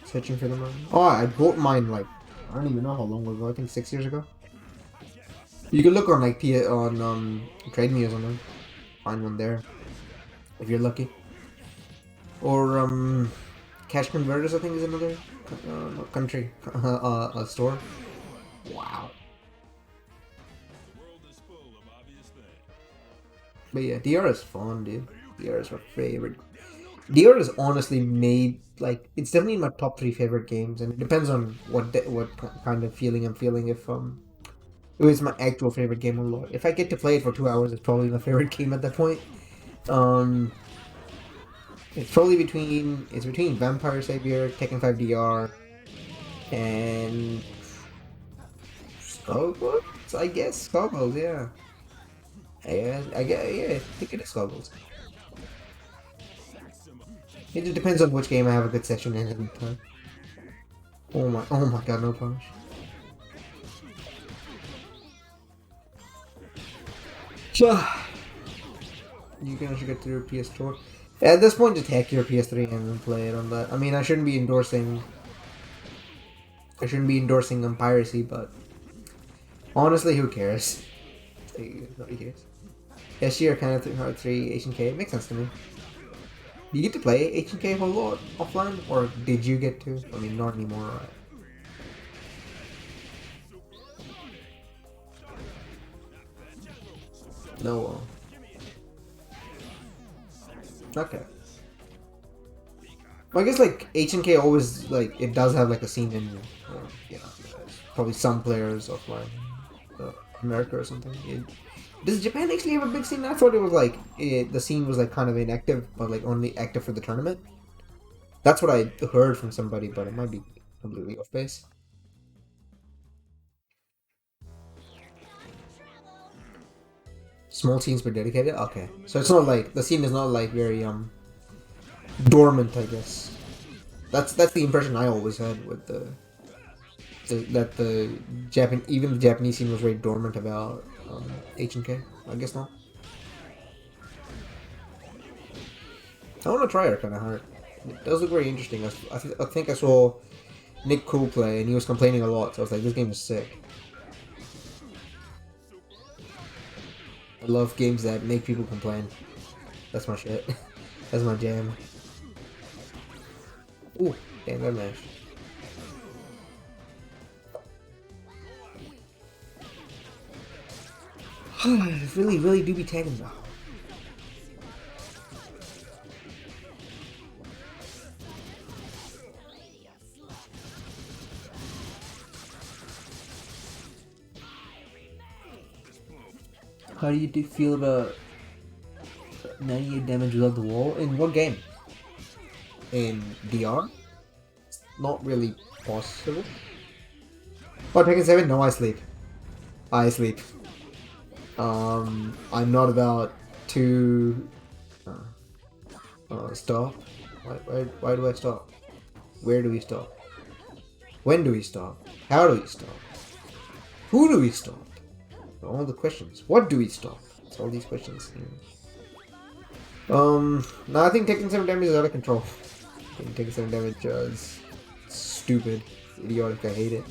C: Searching for the mine. Oh, I bought mine like, I don't even know how long ago. I think 6 years ago. You can look on like Trade Me or something. Find one there. if you're lucky. Or Cash Converters, I think, is another country store. Wow. But yeah, DR is fun, dude. DR is my favorite. DR is honestly made, like, it's definitely in my top 3 favorite games, and it depends on what kind of feeling I'm feeling. If it was my actual favorite game or not. If I get to play it for 2 hours, it's probably my favorite game at that point. It's probably between Vampire Savior, Tekken 5 DR, and Skullgirls, I guess. Skullgirls, yeah. I think it is Skullgirls. It just depends on which game I have a good session in at the time. Oh my god, no punish. You can actually get through your PS4. At this point, just hack your PS3 and then play it on that. I mean, I shouldn't be endorsing piracy, but honestly, who cares? Nobody cares. Cashier kind of hard 3 HNK. It makes sense to me. Do you get to play HNK a whole lot offline, or did you get to? I mean, not anymore, right? No. Okay. Well, I guess like HNK always like it does have like a scene in, you know, probably some players offline, America or something. Does Japan actually have a big scene? I thought it was like the scene was like kind of inactive, but like only active for the tournament. That's what I heard from somebody, but it might be completely off base. Small scenes were dedicated. Okay, so it's not like the scene is not like very dormant, I guess. That's the impression I always had with that the Japanese scene was very dormant about H&K. I guess not. I want to try her kind of hard. It does look very interesting. I think I saw Nick Cool play and he was complaining a lot, so I was like, this game is sick. I love games that make people complain. That's my shit. That's my jam. Ooh, damn that mash. really do be tagging though. How do you feel about 98 damage without the wall? In what game? In DR? It's not really possible. Oh, Tekken 7? No, I sleep. I sleep. I'm not about to stop. Why do I stop? Where do we stop? When do we stop? How do we stop? Who do we stop? All the questions. What do we stop? It's all these questions. No, I think taking 7 damage is out of control. I think taking 7 damage is stupid, idiotic. I hate it.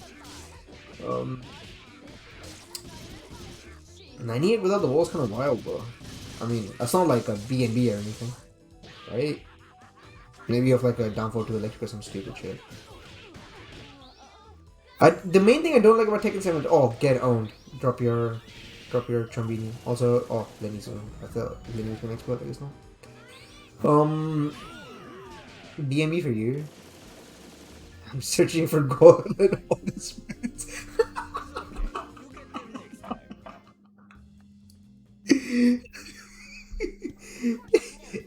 C: 98 without the wall is kind of wild, bro. I mean, that's not like a B&B or anything, right? Maybe you have like a downfall to electric or some stupid shit. The main thing I don't like about Tekken 7 is, oh, get owned. Drop your Trombini. Also, oh, Lenny's on. I thought Lenny was gonna explode, I guess not. B&B for you. I'm searching for gold and all this.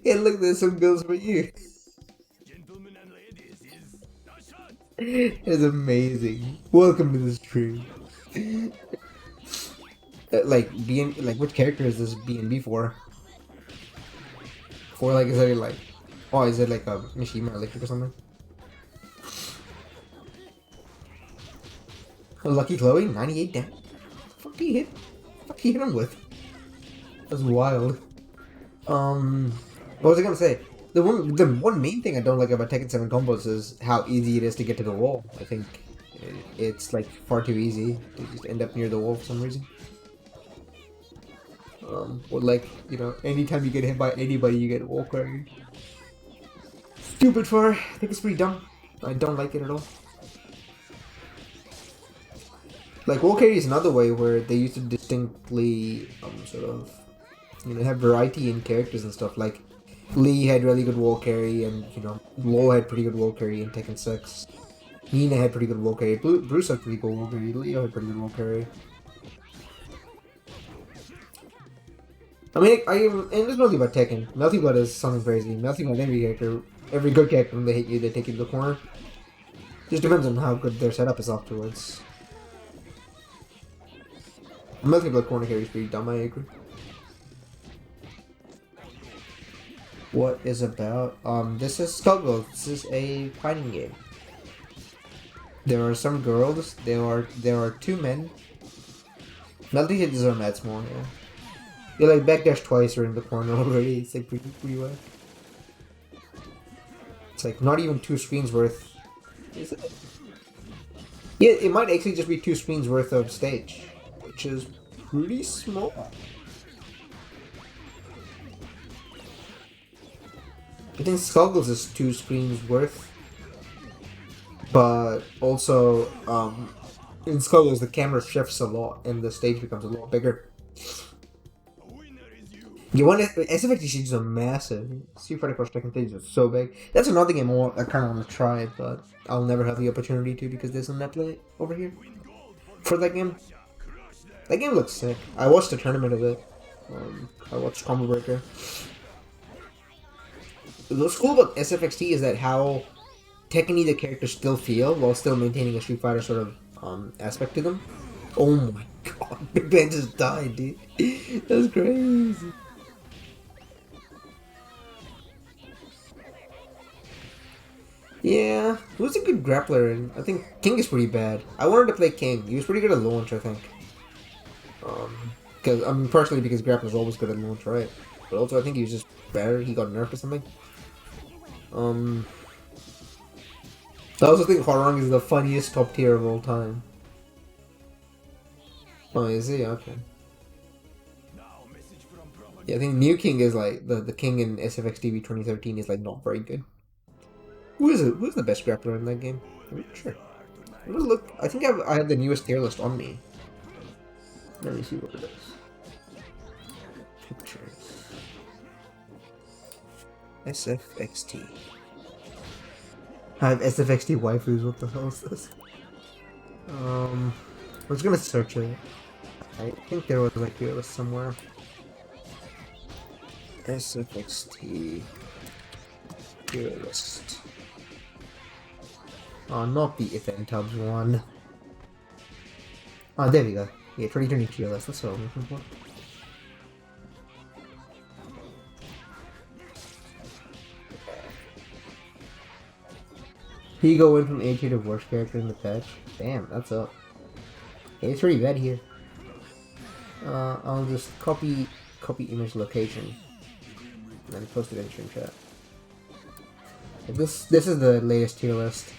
C: Yeah, look, there's some bills for you. It's amazing. Welcome to this stream. Like which character is this B&B for? For like, is it like, oh, is it like a Mishima Electric or something? A Lucky Chloe, 98 damage. What the fuck he hit him with? That's wild. What was I gonna say? The one main thing I don't like about Tekken 7 combos is how easy it is to get to the wall. I think it's like far too easy to just end up near the wall for some reason. Or like, you know, anytime you get hit by anybody, you get wall carried. Stupid fur. I think it's pretty dumb. I don't like it at all. Like, wall carry is another way where they used to distinctly, sort of, you know, have variety in characters and stuff. Like, Lee had really good wall carry, and, you know, Lol had pretty good wall carry in Tekken 6. Nina had pretty good wall carry. Bruce had pretty good wall carry. Leo had pretty good wall carry. I mean, and it's mostly about Tekken. Melty Blood is something crazy. Melty Blood, every character, every good character, when they hit you, they take you to the corner. Just depends on how good their setup is afterwards. Melty Blood corner carry is pretty dumb, I agree. What is about? This is Skullgirls. This is a fighting game. There are some girls. There are two men. Melty hits are mad small here. You're like backdash twice or in the corner already. It's like pretty well. It's like not even 2 screens worth. Is it? Yeah, it might actually just be 2 screens worth of stage, which is pretty small. I think Skullgirls is 2 screens worth, but also in Skullgirls the camera shifts a lot and the stage becomes a lot bigger. You want SFX stages are massive. Street Fighter Cross Tekken stages are so big. That's another game I kind of want to try, but I'll never have the opportunity to because there's a Nep Nep over here for that game. That game looks sick. I watched a tournament of it. I watched Combo Breaker. What's cool about SFXT is that how Tekken-y the characters still feel while still maintaining a Street Fighter sort of aspect to them. Oh my god, Big Ben just died, dude. That's crazy. Yeah, who's a good grappler? And I think King is pretty bad. I wanted to play King. He was pretty good at launch, I think. Partially because grappler's always good at launch, right? But also I think he was just better. He got nerfed or something. I also think Hwarang is the funniest top tier of all time. Oh, is he? Okay. Yeah, I think New King is like the King in SFXTV 2017 is like not very good. Who is it? Who's the best grappler in that game? I'm not sure. I'm gonna look. I think I have the newest tier list on me. Let me see what it is. Pictures. SFXT. I have SFXT waifus. What the hell is this? I was gonna search it. I think there was a tier list somewhere. SFXT tier list. Oh, not the event hubs one. Oh, there we go. Yeah, 2020 tier list. That's what I'm looking for. Higo went from A tier to worst character in the patch. Damn, that's up. Okay, it's pretty bad here. I'll just copy image location and post it in stream chat. This is the latest tier list.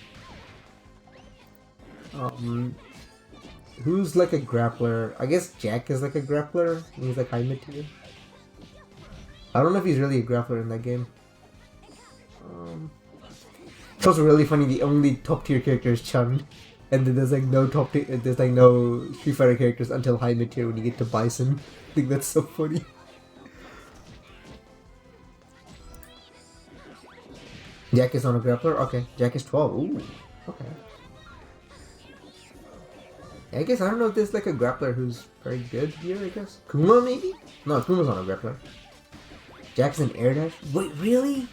C: Who's like a grappler? I guess Jack is like a grappler. He's like high mid tier. I don't know if he's really a grappler in that game. It's also really funny. The only top tier character is Chun, and then there's like no top tier. There's like no Street Fighter characters until high mid tier when you get to Bison. I think that's so funny. Jack is not a grappler. Okay, Jack is 12. Ooh, okay. I guess I don't know if there's like a grappler who's very good here. I guess Kuma maybe. No, Kuma's not a grappler. Jack's an air dash. Wait, really?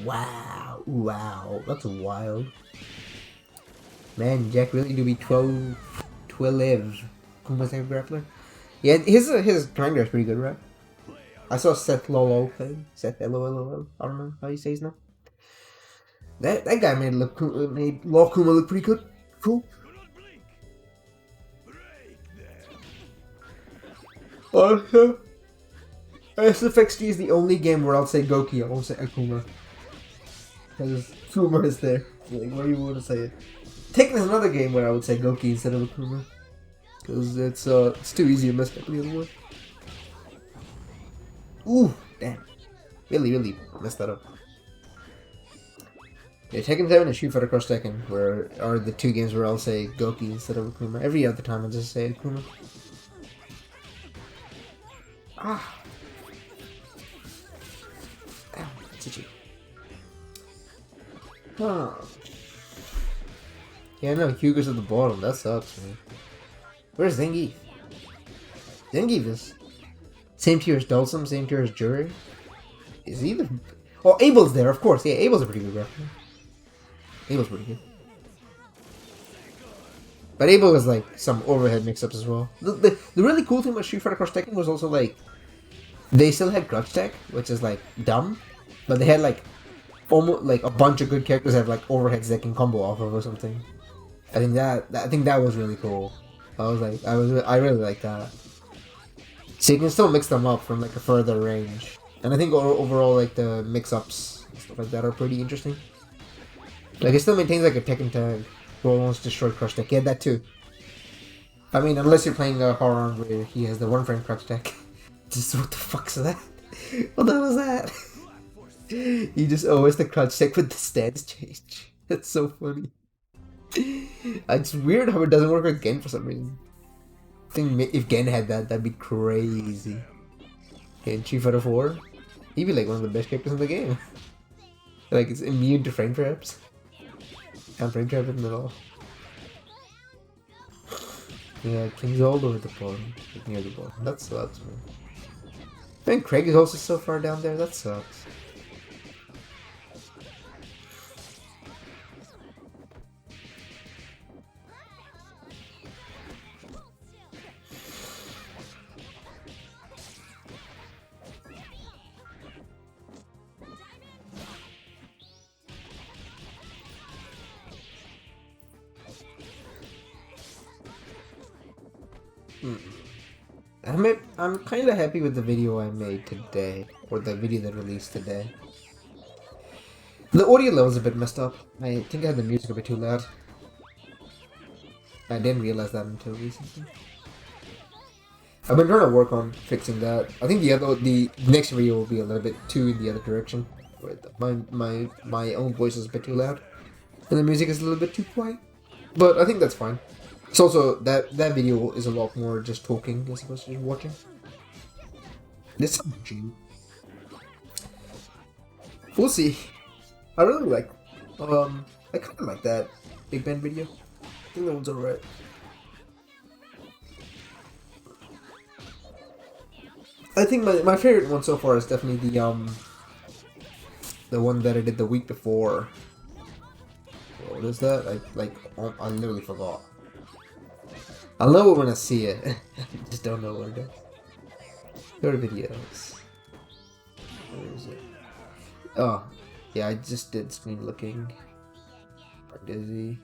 C: Wow, wow, that's wild. Man, Jack really do be 12. Kuma's a grappler. Yeah, his grinder is pretty good, right? I saw Seth Lolo play. Seth LOLO. I don't know how you say his name. That guy made Law Kuma look pretty good. Cool. SFXD is the only game where I'll say Goki, I won't say Akuma. Because Kuma is there. Like, what do you want to say it? Tekken is another game where I would say Goki instead of Akuma. Because it's too easy to mess up the other one. Ooh, damn. Really messed that up. Yeah, Tekken 7 and Street Fighter Cross Tekken are the two games where I'll say Goki instead of Akuma. Every other time I just say Akuma. Ah. Ow, GG. Huh. Yeah, no, Hugo's at the bottom. That sucks, man. Where's Zangief? Zangief is same tier as Dulcim, same tier as Jury. Is he the... Oh, Abel's there, of course. Yeah, Abel's a pretty good referee. Abel's pretty good. But Abel has like some overhead mix-ups as well. The really cool thing about Street Fighter Cross Tekken was also like they still had grudge tech, which is like dumb, but they had like almost like a bunch of good characters that have like overheads they can combo off of or something. I think that was really cool. I really like that. So you can still mix them up from like a further range, and I think overall like the mix-ups and stuff like that are pretty interesting. Like it still maintains like a Tekken tag. Who almost destroyed Crush Tech. He had that too. I mean, unless you're playing a horror where he has the one frame Crush Tech. Just what the fuck's that? What the hell was that? He just always the Crush Tech with the stance change. That's so funny. It's weird how it doesn't work with Gen for some reason. I think if Gen had that, that'd be crazy. In Street Fighter 4, he'd be like one of the best characters in the game. Like it's immune to frame traps. Can't frame trap him at all. Yeah, King's all over the bottom, like near the bottom. That sucks, man. I think Craig is also so far down there. That sucks. I'm kind of happy with the video I made today, or the video that released today. The audio level's a bit messed up. I think I had the music a bit too loud. I didn't realize that until recently. I've been trying to work on fixing that. I think the next video will be a little bit too in the other direction. My own voice is a bit too loud, and the music is a little bit too quiet. But I think that's fine. It's also that video is a lot more just talking as opposed to just watching. This we'll see. I really like I kinda like that Big Ben video. I think that one's alright. I think my favorite one so far is definitely the one that I did the week before. What is that? I literally forgot. I'll know it when I see it. I just don't know where it is. Go to videos. Where is it? Oh, yeah, I just did screen looking. Dizzy.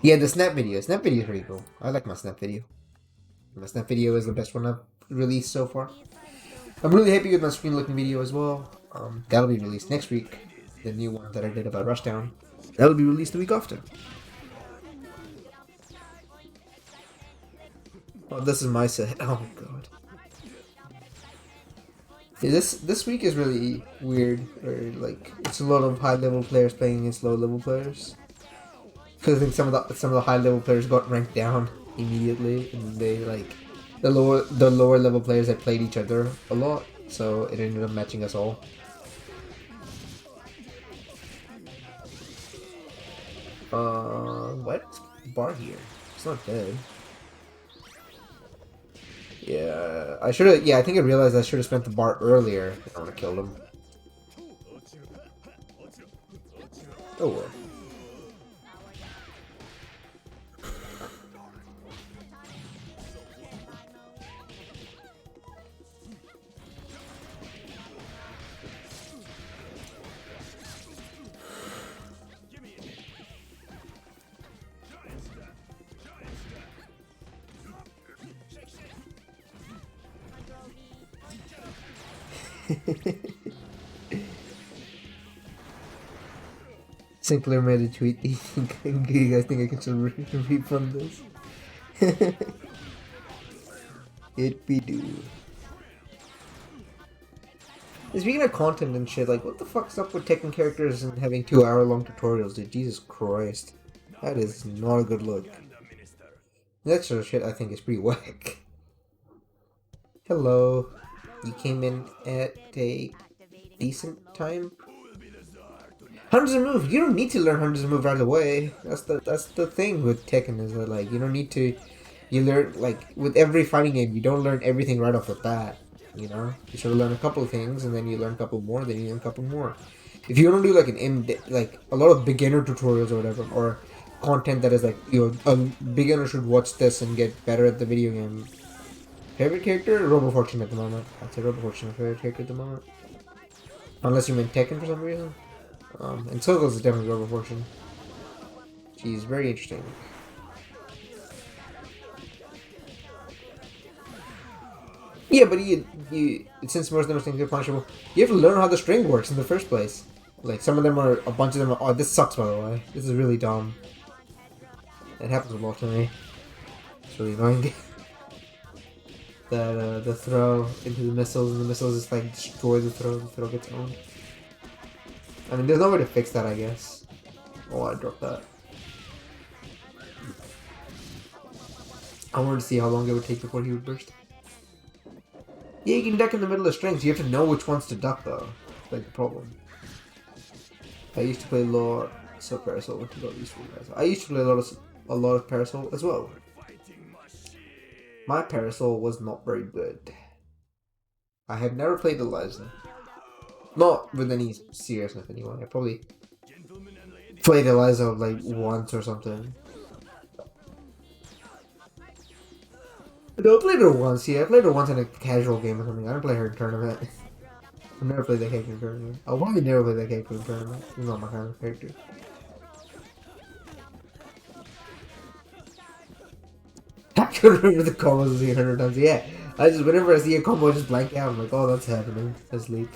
C: Yeah, the snap video. Snap video is pretty cool. I like my snap video. My snap video is the best one I've released so far. I'm really happy with my screen looking video as well. That'll be released next week. The new one that I did about Rushdown. That'll be released the week after. Oh, this is my set. Oh god. Yeah, this week is really weird. Where like it's a lot of high level players playing against low level players. Because I think some of the high level players got ranked down immediately, and they like the lower level players had played each other a lot, so it ended up matching us all. What bar here? It's not dead. Yeah, I should have. Yeah, I think I realized I should have spent the bar earlier. I want to kill him. Oh well. Sinclair made a tweet. Do you guys think I can refund this? It be do. Speaking of content and shit, like, what the fuck's up with taking characters and having 2-hour-long tutorials, dude? Jesus Christ. That is not a good look. That sort of shit I think is pretty whack. Hello. You came in at a decent time? Hundreds of moves. You don't need to learn hundreds of moves right away. That's the thing with Tekken is that, like, you don't need to. You learn, like, with every fighting game, you don't learn everything right off the bat. You know, you sort of learn a couple of things, and then you learn a couple more, then you learn a couple more. If you want to do like a lot of beginner tutorials or whatever, or content that is like, you know, a beginner should watch this and get better at the video game. Favorite character? RoboFortune at the moment. I'd say RoboFortune my favorite character at the moment. Unless you meant Tekken for some reason. And Skullgirls is definitely RoboFortune. She's very interesting. Yeah, but you since most of them are things are punishable, you have to learn how the string works in the first place. Like, some of them are, a bunch of them are, oh, this sucks, by the way. This is really dumb. It happens a lot to me. It's really annoying. That, the throw into the missiles, and the missiles just, like, destroy the throw gets owned. I mean, there's no way to fix that, I guess. Oh, I dropped that. I wanted to see how long it would take before he would burst. Yeah, you can duck in the middle of strings. You have to know which ones to duck, though. That's like the problem. I used to play a lot of Parasol. Went to a lot of useful guys. I used to play a lot of Parasol as well. My Parasol was not very good. I have never played Eliza. Not with any seriousness anyway. I probably played Eliza like once or something. No, I played her once, yeah. I played her once in a casual game or something. I didn't play her in tournament. I've never played that character in tournament. I'll probably never play that character in tournament. It's not my kind of character. I can remember the combos I see 100 times. Yeah, I just, whenever I see a combo, I just blank out. I'm like, oh, that's happening. I sleep.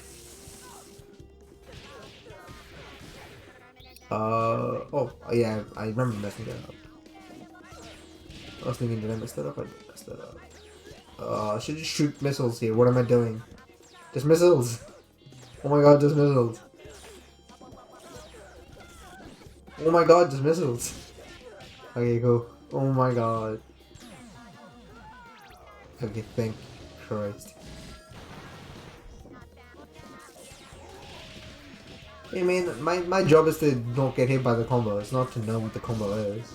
C: Oh, yeah, I remember messing that up. I was thinking, did I mess that up? I messed that up. I should just shoot missiles here. What am I doing? Just missiles! Oh my god, just missiles! Oh my god, just missiles! Okay, cool. Oh my god. Okay, thank Christ. Hey man, my job is to not get hit by the combo. It's not to know what the combo is.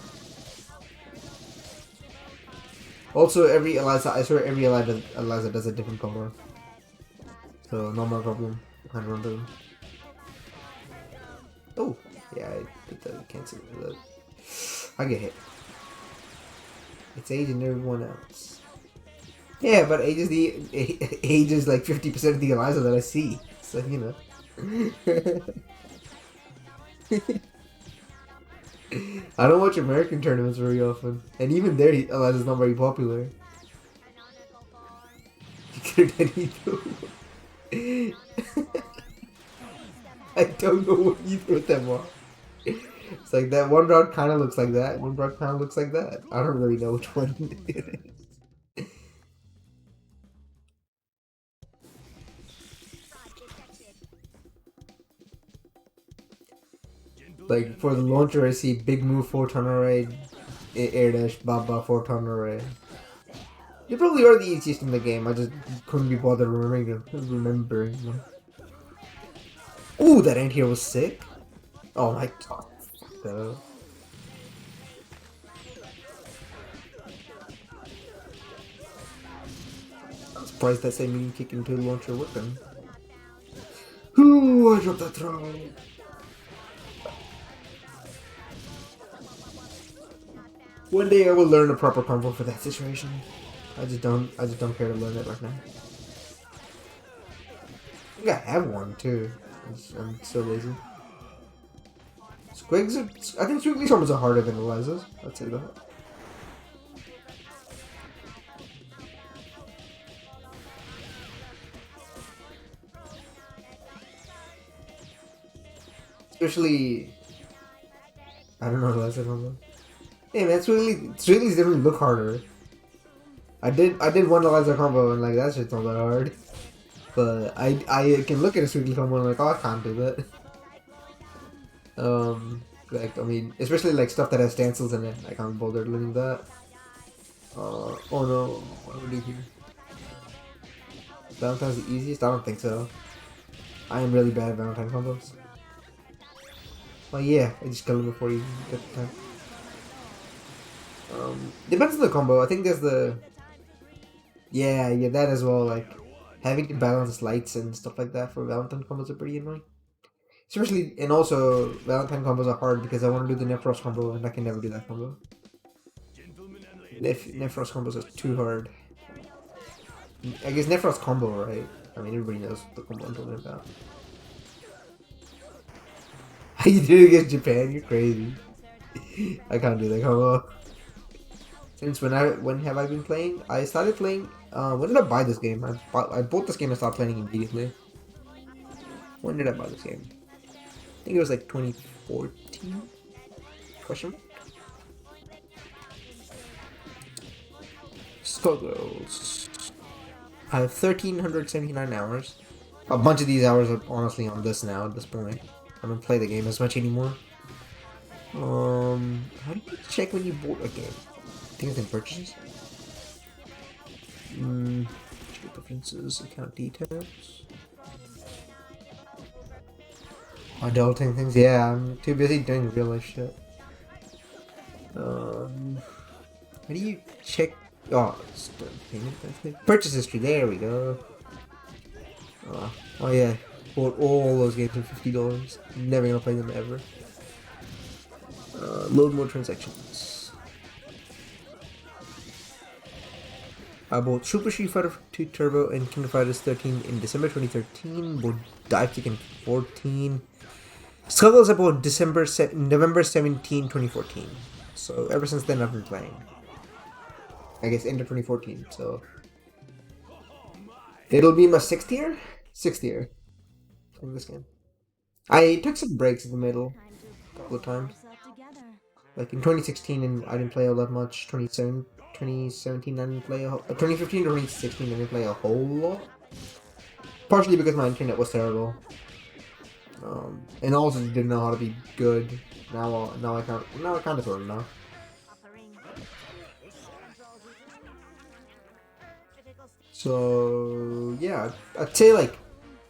C: Also, every Eliza, I swear every Eliza does a different combo. So, not my problem. I don't do. Oh, yeah, I did that. Cancel that. I get hit. It's Age and everyone else. Yeah, but Age is like 50% of the Eliza that I see. So, you know. I don't watch American tournaments very often, and even there, Eliza's not very popular. I don't know what either of them are. It's like that one rod kind of looks like that, one rod kind of looks like that. I don't really know which one it is. Like, for the launcher, I see Big Move 4-ton array, Air Dash, Baba 4-ton array. They probably are the easiest in the game, I just couldn't be bothered remembering them. Ooh, that ant here was sick! Oh my god. I'm surprised that same mean kick into the launcher weapon. Ooh, I dropped that throw! One day I will learn a proper combo for that situation. I just don't care to learn it right now. I think I have one too. I'm so lazy. Squigs are, I think Squiggly summons are harder than Eliza's. I'd say that. Especially, I don't know Eliza combo. Hey man, Squiggly's definitely look harder. I did one Eliza combo and like that shit's not that hard. But I can look at a sweetly combo and I'm like, oh, I can't do that. Like, I mean, especially like stuff that has stencils in it. I can't bother learning that. Oh no, what do we do here? Valentine's the easiest? I don't think so. I am really bad at Valentine combos. Oh yeah, I just kill him before you get the time. Depends on the combo. I think there's the... Yeah, that as well. Like, having to balance lights and stuff like that for Valentine combos are pretty annoying. Especially, and also, Valentine combos are hard because I want to do the Nep Frost combo and I can never do that combo. Nep Frost combos are too hard. I guess Nep Frost combo, right? I mean, everybody knows the combo I'm talking about. How you do against Japan? You're crazy. I can't do that combo. Since when have I been playing? I started playing. When did I buy this game? I bought this game and started playing immediately. When did I buy this game? I think it was like 2014. Question mark? Skullgirls. I have 1,379 hours. A bunch of these hours are honestly on this now at this point. I don't play the game as much anymore. How do you check when you bought a game? I think it's in purchases. Preferences, account details. Adulting things, yeah, I'm too busy doing real life shit. How do you check? Oh, it's the payment. Purchase history, there we go. Oh yeah, bought all those games for $50. Never gonna play them ever. Load more transactions. I bought Super Street Fighter 2 Turbo and Kingdom Fighters 13 in December 2013. Bought Dive Kick in 14. Skullgirls I bought November 17, 2014. So ever since then I've been playing. I guess end of 2014. So it'll be my 6th year. 6th year playing this game. I took some breaks in the middle a couple of times. Like in 2016, and I didn't play all that much. 2017, I didn't play 2015 to 2016, I didn't play a whole lot. Partially because my internet was terrible. And also didn't know how to be good. Now I can't. Now I kind of sort of know. So yeah, I'd say like,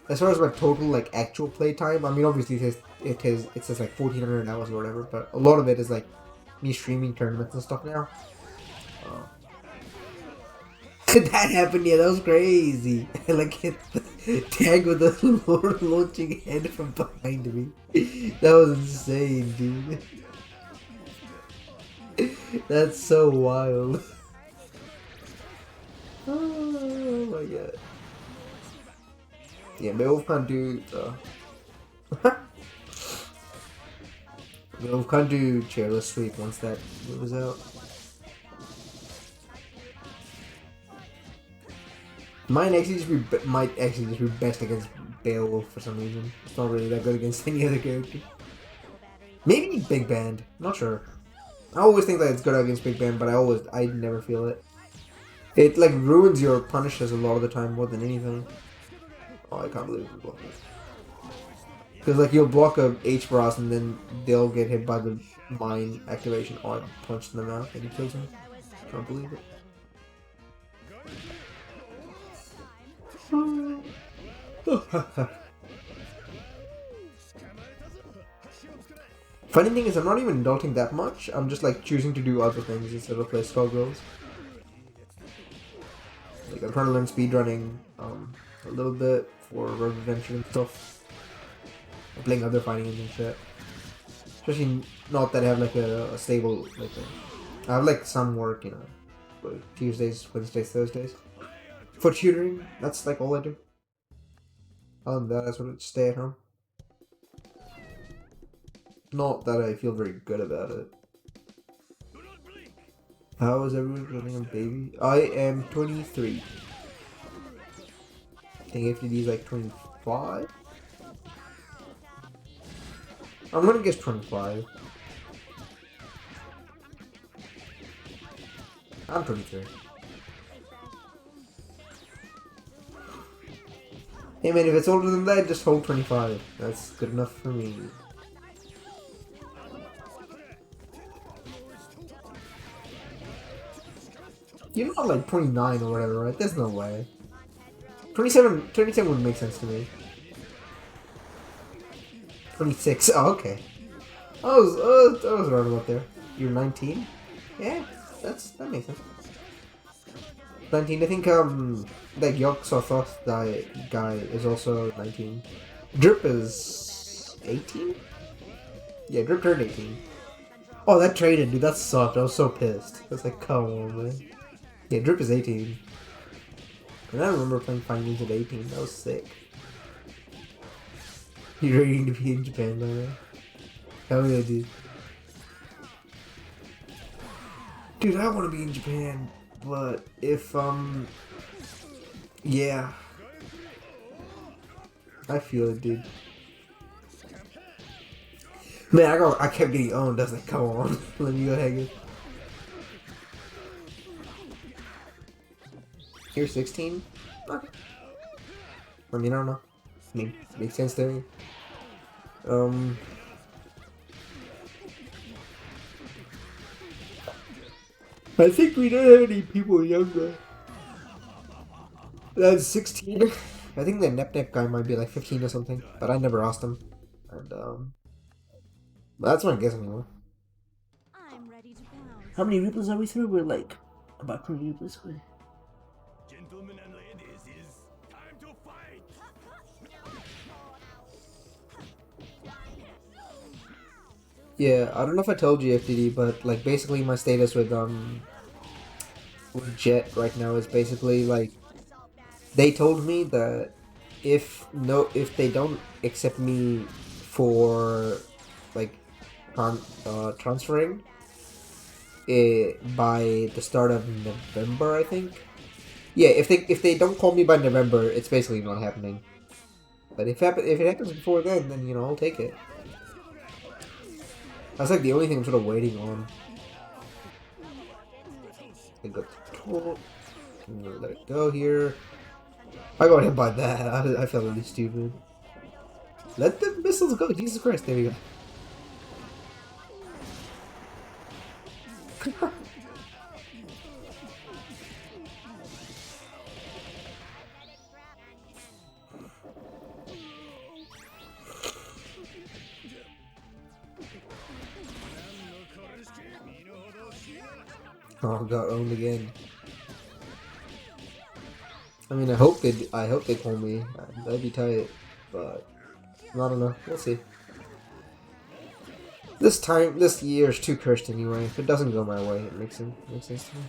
C: as far as my total like actual play time, I mean obviously it says like 1,400 hours or whatever, but a lot of it is like me streaming tournaments and stuff now. Did that happen? Yeah, that was crazy. Like tag with the launching head from behind me. That was insane, dude. That's so wild. Oh my god. Yeah, Beowulf can't do Beowulf can't do chairless sweep once that moves out. Mine actually might actually just be best against Beowulf for some reason. It's not really that good against any other character. Maybe Big Band. Not sure. I always think that it's good against Big Band, but I never feel it. It like ruins your punishes a lot of the time more than anything. Oh, I can't believe we blocked it. Because like you'll block a H for us and then they'll get hit by the mine activation. Oh, I punched them out and he kills him. Can't believe it. Funny thing is, I'm not even adulting that much. I'm just like choosing to do other things instead of play Skullgirls. Like I'm trying to learn speedrunning a little bit for Road Adventure and stuff. I'm playing other fighting games and shit. Especially not that I have like a stable like I have like some work, you know, like Tuesdays, Wednesdays, Thursdays. For tutoring, that's like all I do. Other than that, I sort of stay at home. Not that I feel very good about it. How is everyone running on baby? I am 23. I think FTD is like 25. I'm gonna guess 25. I'm 23. Hey man, if it's older than that, just hold 25. That's good enough for me. You're not like 29 or whatever, right? There's no way. 27 would make sense to me. 26, oh, okay. I was right about there. You're 19? Yeah, that makes sense. 19, I think, that Yogg-Sothoth guy is also 19. Drip is 18? Yeah, Drip turned 18. Oh, that traded, dude, that sucked. I was so pissed. I was like, come on, man. Yeah, Drip is 18. And I remember playing Fighting Games at 18. That was sick. You're ready to be in Japan now, man? Hell yeah, dude. Dude, I want to be in Japan, but if, yeah. I feel it, dude. Man, I kept getting owned. I was like, come on. Let me go Hagith. You're 16? Okay. I mean, I don't know. I mean, makes sense to me. I think we don't have any people younger than 16. I think the Nep Nep guy might be like 15 or something, but I never asked him. And, that's my guess anyway.
D: I'm ready to pounce.
C: How many replays are we through? We're like about 20 replays away.
A: Gentlemen and ladies, it's time to fight!
C: Yeah, I don't know if I told you, FTD, but like basically my status with Jet right now is basically like they told me that if they don't accept me for like transferring by the start of November, I think. Yeah, if they don't call me by November, it's basically not happening. But if it happens before then you know I'll take it. That's like the only thing I'm sort of waiting on. I got the total. Let it go here. I got hit by that. I felt really stupid. Let the missiles go. Jesus Christ. There we go. Oh, got owned again. I mean, I hope they call me. That'd be tight, but I don't know. We'll see. This year is too cursed anyway. If it doesn't go my way, it makes sense to me.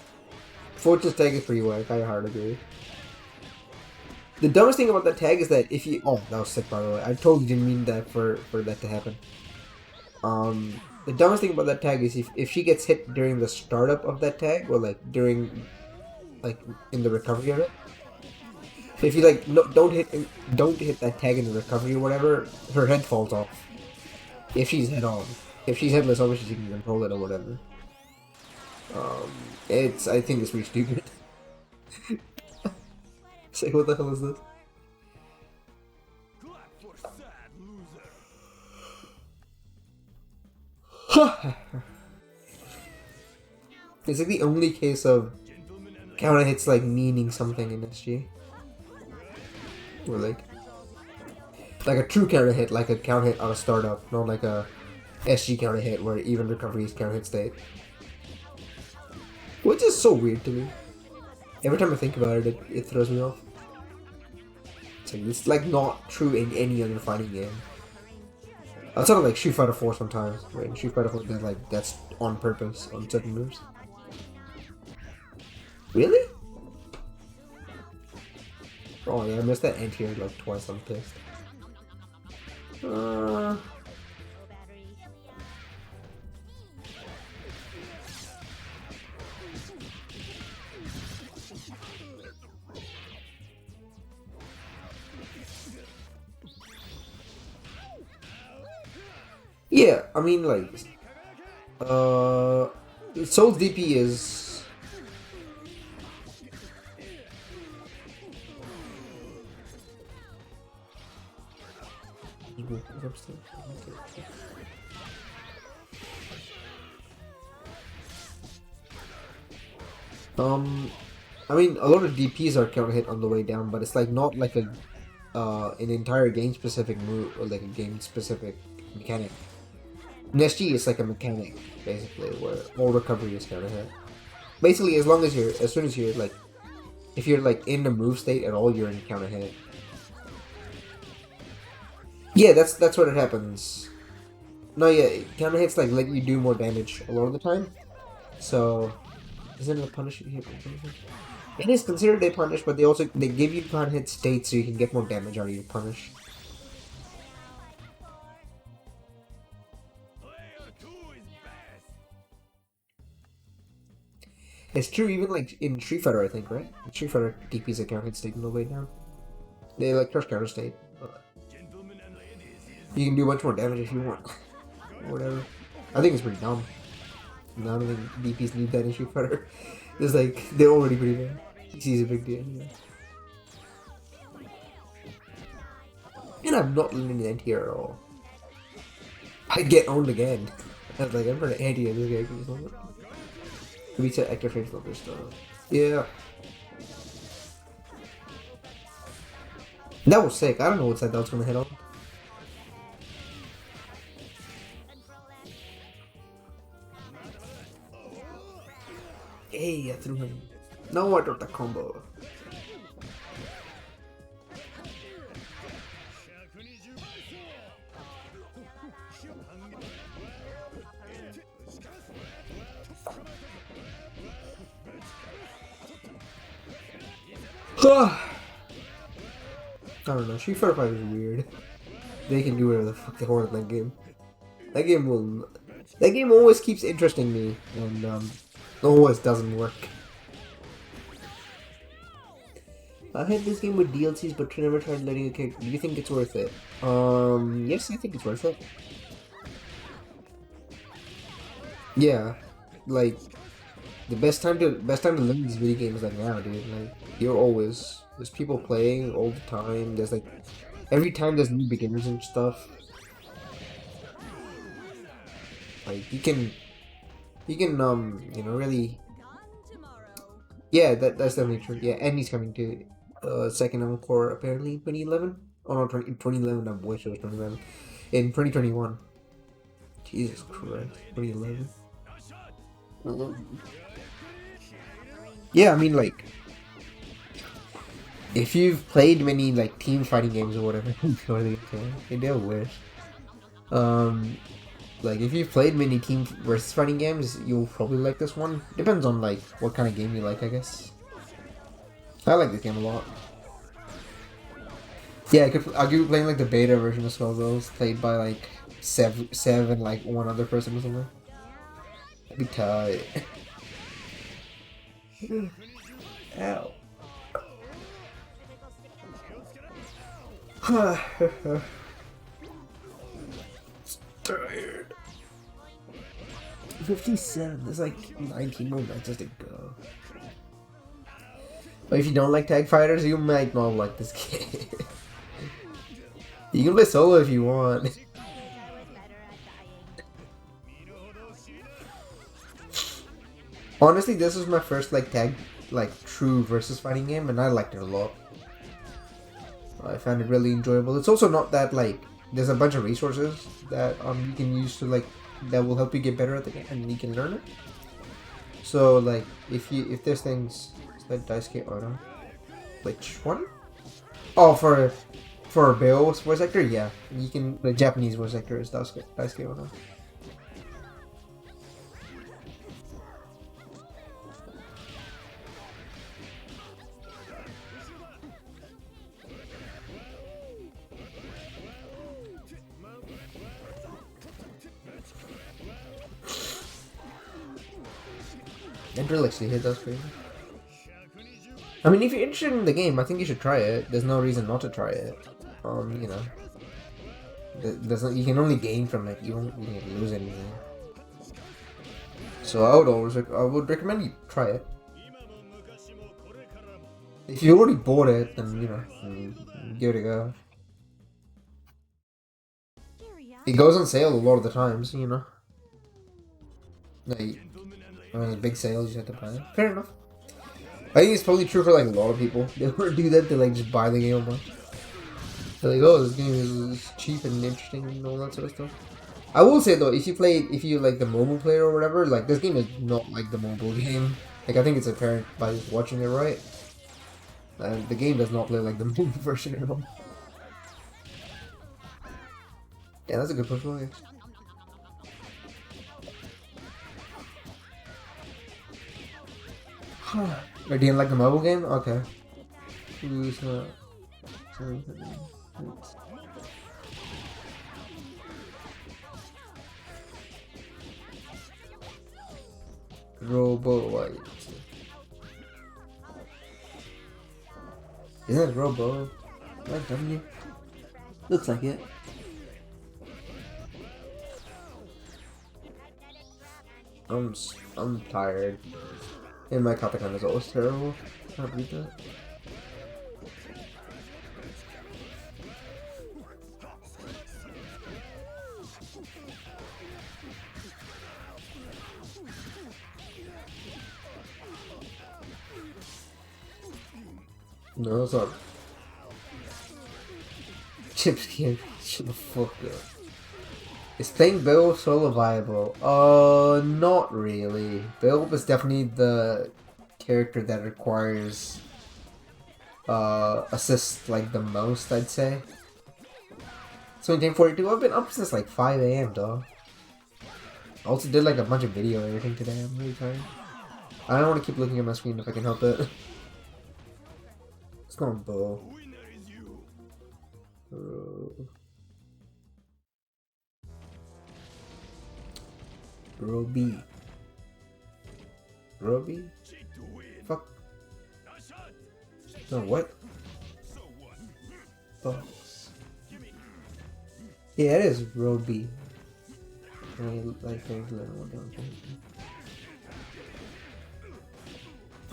C: Fortune's tag is pretty whack. I hard agree. The dumbest thing about that tag is that if you that was sick by the way. I totally didn't mean that for that to happen. The dumbest thing about that tag is if she gets hit during the startup of that tag, or like during, like in the recovery of it. If you like don't hit that tag in the recovery or whatever, her head falls off. If she's head on, if she's headless, obviously she can control it or whatever. I think it's pretty stupid. It's like, what the hell is this?
A: Clap for sad loser!
C: It's like the only case of counter hits like meaning something in SG. Or like a true counter hit, like a counter hit on a startup, not like a SG counter hit where even recovery is counter hit state. Which is so weird to me. Every time I think about it, it throws me off. It's like not true in any other fighting game. Outside of like Street Fighter 4 sometimes, right? In Street Fighter 4, that's on purpose on certain moves. Really? Oh yeah, I missed that anti-air like twice. I'm pissed. Yeah, I mean like, Soul's DP is still. Okay. I mean, a lot of DPs are counter hit on the way down, but it's like not like a an entire game specific move or like a game specific mechanic. In SG, it's like a mechanic basically where all recovery is counter hit. Basically, as soon as you're like, if you're like in the move state at all, you're in counter hit. Yeah, that's what it happens. No, yeah, counter hits like let you do more damage a lot of the time. So, isn't it a punish? It is considered a punish, but they give you counter hit states so you can get more damage out of your punish. It's true even like in Street Fighter, I think, right? In Street Fighter, DP's a counter hit state on the way down. They like crush counter state. You can do much more damage if you want. Whatever. I think it's pretty dumb. I don't think DPs need that in Street Fighter. It's like, they're already pretty bad. DC's a big deal. Yeah. And I'm not leaning anti at all. I get owned again. I was like, I'm pretty anti at this game. We said active range level stuff. Yeah. That was sick. I don't know what side that was gonna hit on. Hey, I threw him. No, I dropped the combo. I don't know, Street Fighter 5 is weird. They can do whatever the fuck they want in that game. That game always keeps interesting me, and always doesn't work. I've had this game with DLCs, but never tried letting it kick. Do you think it's worth it? Yes, I think it's worth it. Yeah, like the best time to learn these video games like now, dude. Like there's people playing all the time. There's like every time there's new beginners and stuff. Like you can really. Yeah, that's definitely true. Yeah, and he's coming to second encore apparently in 2011. Oh no, 2011. I wish it was 2011. In 2021. Jesus Christ, 2011. Yeah, I mean like, if you've played many like team fighting games or whatever, they'll wish. Like if you've played many team versus fighting games, you'll probably like this one. Depends on like what kind of game you like, I guess. I like this game a lot. Yeah, I'll give you playing like the beta version of Skullgirls, played by like seven like one other person or something. That'd be tight. Ow. Tired. 57. There's like 19 more matches to go. But if you don't like tag fighters, you might not like this game. You can play solo if you want. Honestly, this was my first like true versus fighting game, and I liked it a lot. I found it really enjoyable. It's also not that like there's a bunch of resources that you can use to like that will help you get better at the game, and you can learn it. So like if there's things like Daisuke Ono, which one? Oh, for Bill's voice actor, yeah, you can. The Japanese voice actor is Daisuke Ono. That drill actually hit us crazy. I mean, if you're interested in the game, I think you should try it. There's no reason not to try it. You know, you can only gain from it. You won't lose anything. So I would recommend you try it. If you already bought it, then give it a go. It goes on sale a lot of the times, you know. Like, big sales, you have to buy it. Fair enough. I think it's probably true for like a lot of people. They don't do that, they like just buy the game a bunch. They're like, oh, this game is cheap and interesting and all that sort of stuff. I will say though, if you like the mobile player or whatever, like this game is not like the mobile game. Like I think it's apparent by just watching it, right? The game does not play like the mobile version at all. Yeah, that's a good push play. Or do you like the mobile game? Okay. Robo White. Is that Robo? What, W? Looks like it. I'm tired. And my katakana is always terrible. I can't read that. No, it's not. Chips here. Shut the fuck up. Is playing Beowulf solo viable? Not really. Beowulf is definitely the character that requires assist like the most, I'd say. So in game 42, I've been up since like 5 AM, dog. I also did like a bunch of video editing today. I'm really tired. I don't want to keep looking at my screen if I can help it. It's not Bo. Roby. Roby? Fuck. No, what? Oh. Yeah, it is Roby.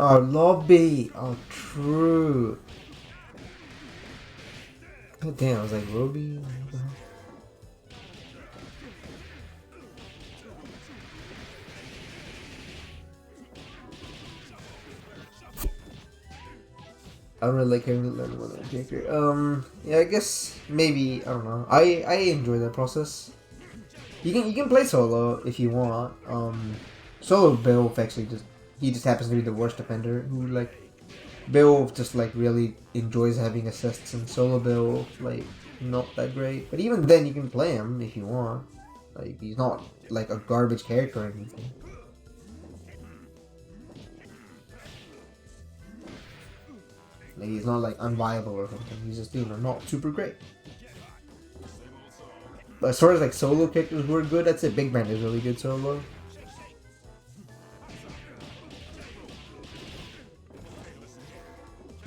C: Oh, lobby! Oh, true! God damn, I was like, Roby? What the hell? I don't really like having to learn one character. Yeah, I guess maybe I don't know. I enjoy that process. You can play solo if you want. Solo Beowulf actually just happens to be the worst defender. Who like Beowulf just like really enjoys having assists, and solo Beowulf like not that great. But even then, you can play him if you want. Like he's not like a garbage character or anything. Like, he's not like unviable or something. He's just, you know, not super great. But as far as like solo characters who are good, I'd say Big Man is really good solo.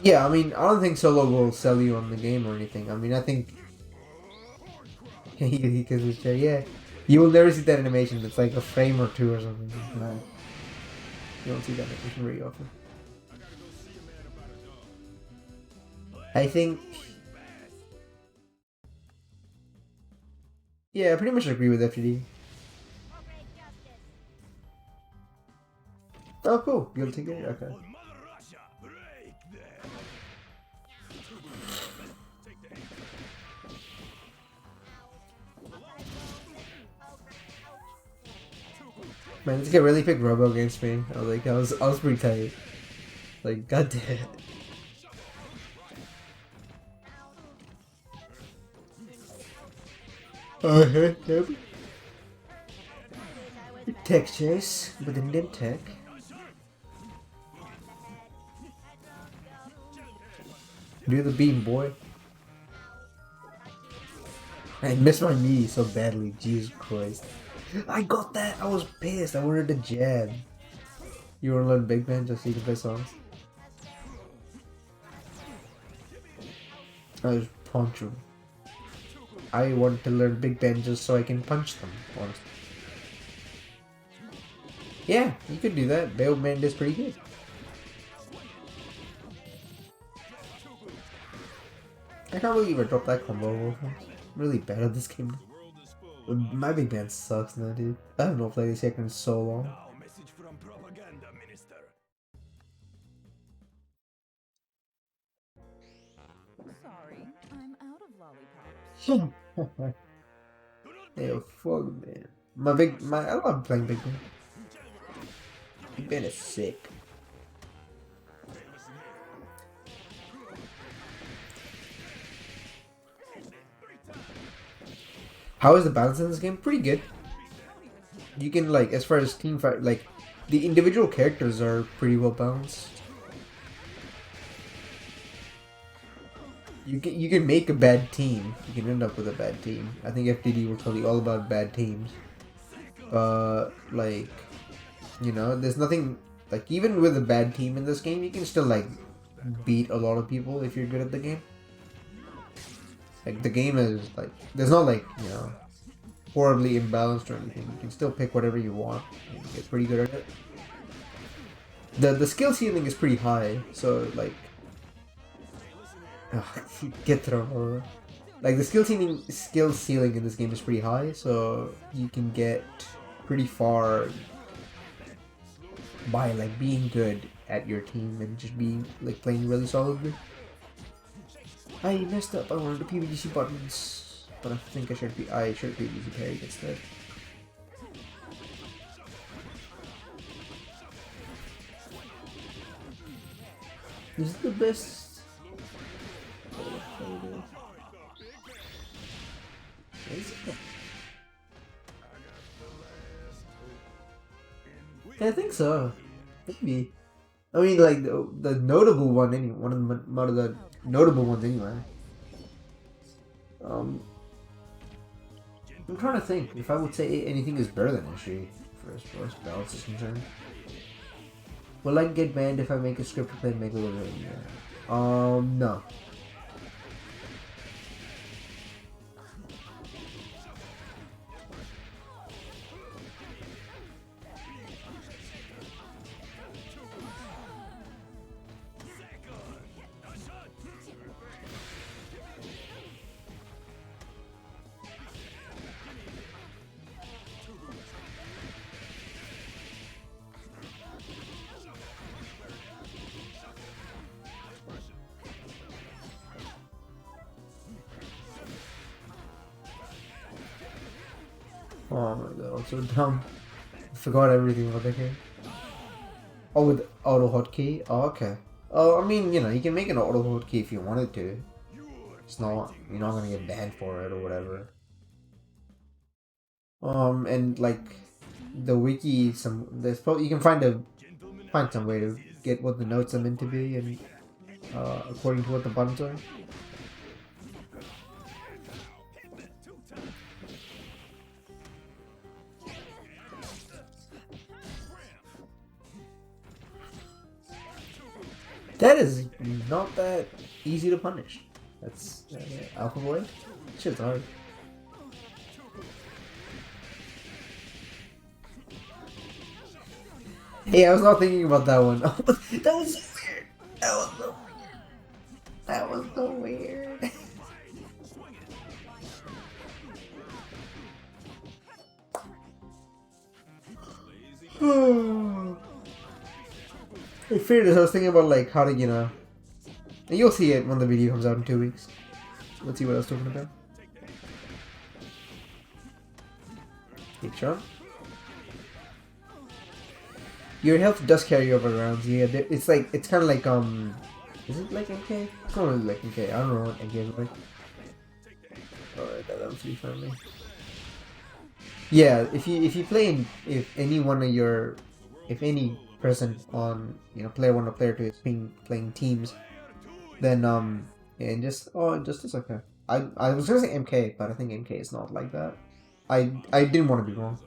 C: Yeah, I mean, I don't think solo will sell you on the game or anything. I mean, I think he kills his chair. Yeah, you will never see that animation. It's like a frame or two or something. No, you don't see that animation very often. I think, yeah, I pretty much agree with FTD. Oh, cool. You'll take it? Okay. Man, this guy really picked Robo against me. I was like, I was pretty tight. Like, goddamn. Yep. Tech chase with a Nep Tech. Do the beam, boy. I missed my knee so badly. Jesus Christ. I got that. I was pissed. I wanted to jab. You want to learn Big Man just so you can play songs? I just punch him. I want to learn Big Ben just so I can punch them, honestly. Yeah, you could do that. Bailman is pretty good. I can't believe I dropped that combo. I'm really bad at this game. My big band sucks now, dude. I have not played this character in so long.
A: Now, message from propaganda minister.
B: Sorry, I'm out of lollipops.
C: Hey, fuck, man. I love playing Big Ben. Big Ben is sick. How is the balance in this game? Pretty good. You can, like, as far as team fight, like, the individual characters are pretty well balanced. You can make a bad team. You can end up with a bad team. I think FDD will tell you all about bad teams. Like, you know, there's nothing, like, even with a bad team in this game, you can still, like, beat a lot of people if you're good at the game. Like, the game is, like, there's not, like, you know, horribly imbalanced or anything. You can still pick whatever you want and get pretty good at it. The skill ceiling is pretty high, so, like, get thrown. Like, the skill ceiling in this game is pretty high, so you can get pretty far by, like, being good at your team and just being, like, playing really solidly. I messed up. I wanted the PVGC buttons, but I think I should be easy parry instead. This is the best. Is it? Yeah, I think so. Maybe. I mean, like the notable one, anyway. One of the notable ones, anyway. I'm trying to think if I would say anything is better than Ishii as far as balance is concerned. Will I get banned if I make a script to play Megalodon? No. Oh my god, I'm so dumb. I forgot everything about the game. Oh, with auto hotkey? Oh, okay. Oh, I mean, you know, you can make an auto hotkey if you wanted to. It's not, you're not gonna get banned for it or whatever. And like, the wiki, there's probably, you can find some way to get what the notes are meant to be and, according to what the buttons are. That is not that easy to punish. That's Alpha Boy. Shit's hard. Hey, I was not thinking about that one. That was so weird. That was so weird. In fairness, I was thinking about like how to, you know, and you'll see it when the video comes out in 2 weeks. Let's see what I was talking about. Big shot. Your health does carry over rounds. Yeah, it's like, it's kind of like is it like MK? It's not really like MK. I don't know what MK is like. Alright, that was pretty friendly. Yeah, if you play if any person on, you know, player 1 or player 2 is playing teams, then and just it's okay. I was gonna say MK, but I think MK is not like that. I didn't want to be wrong.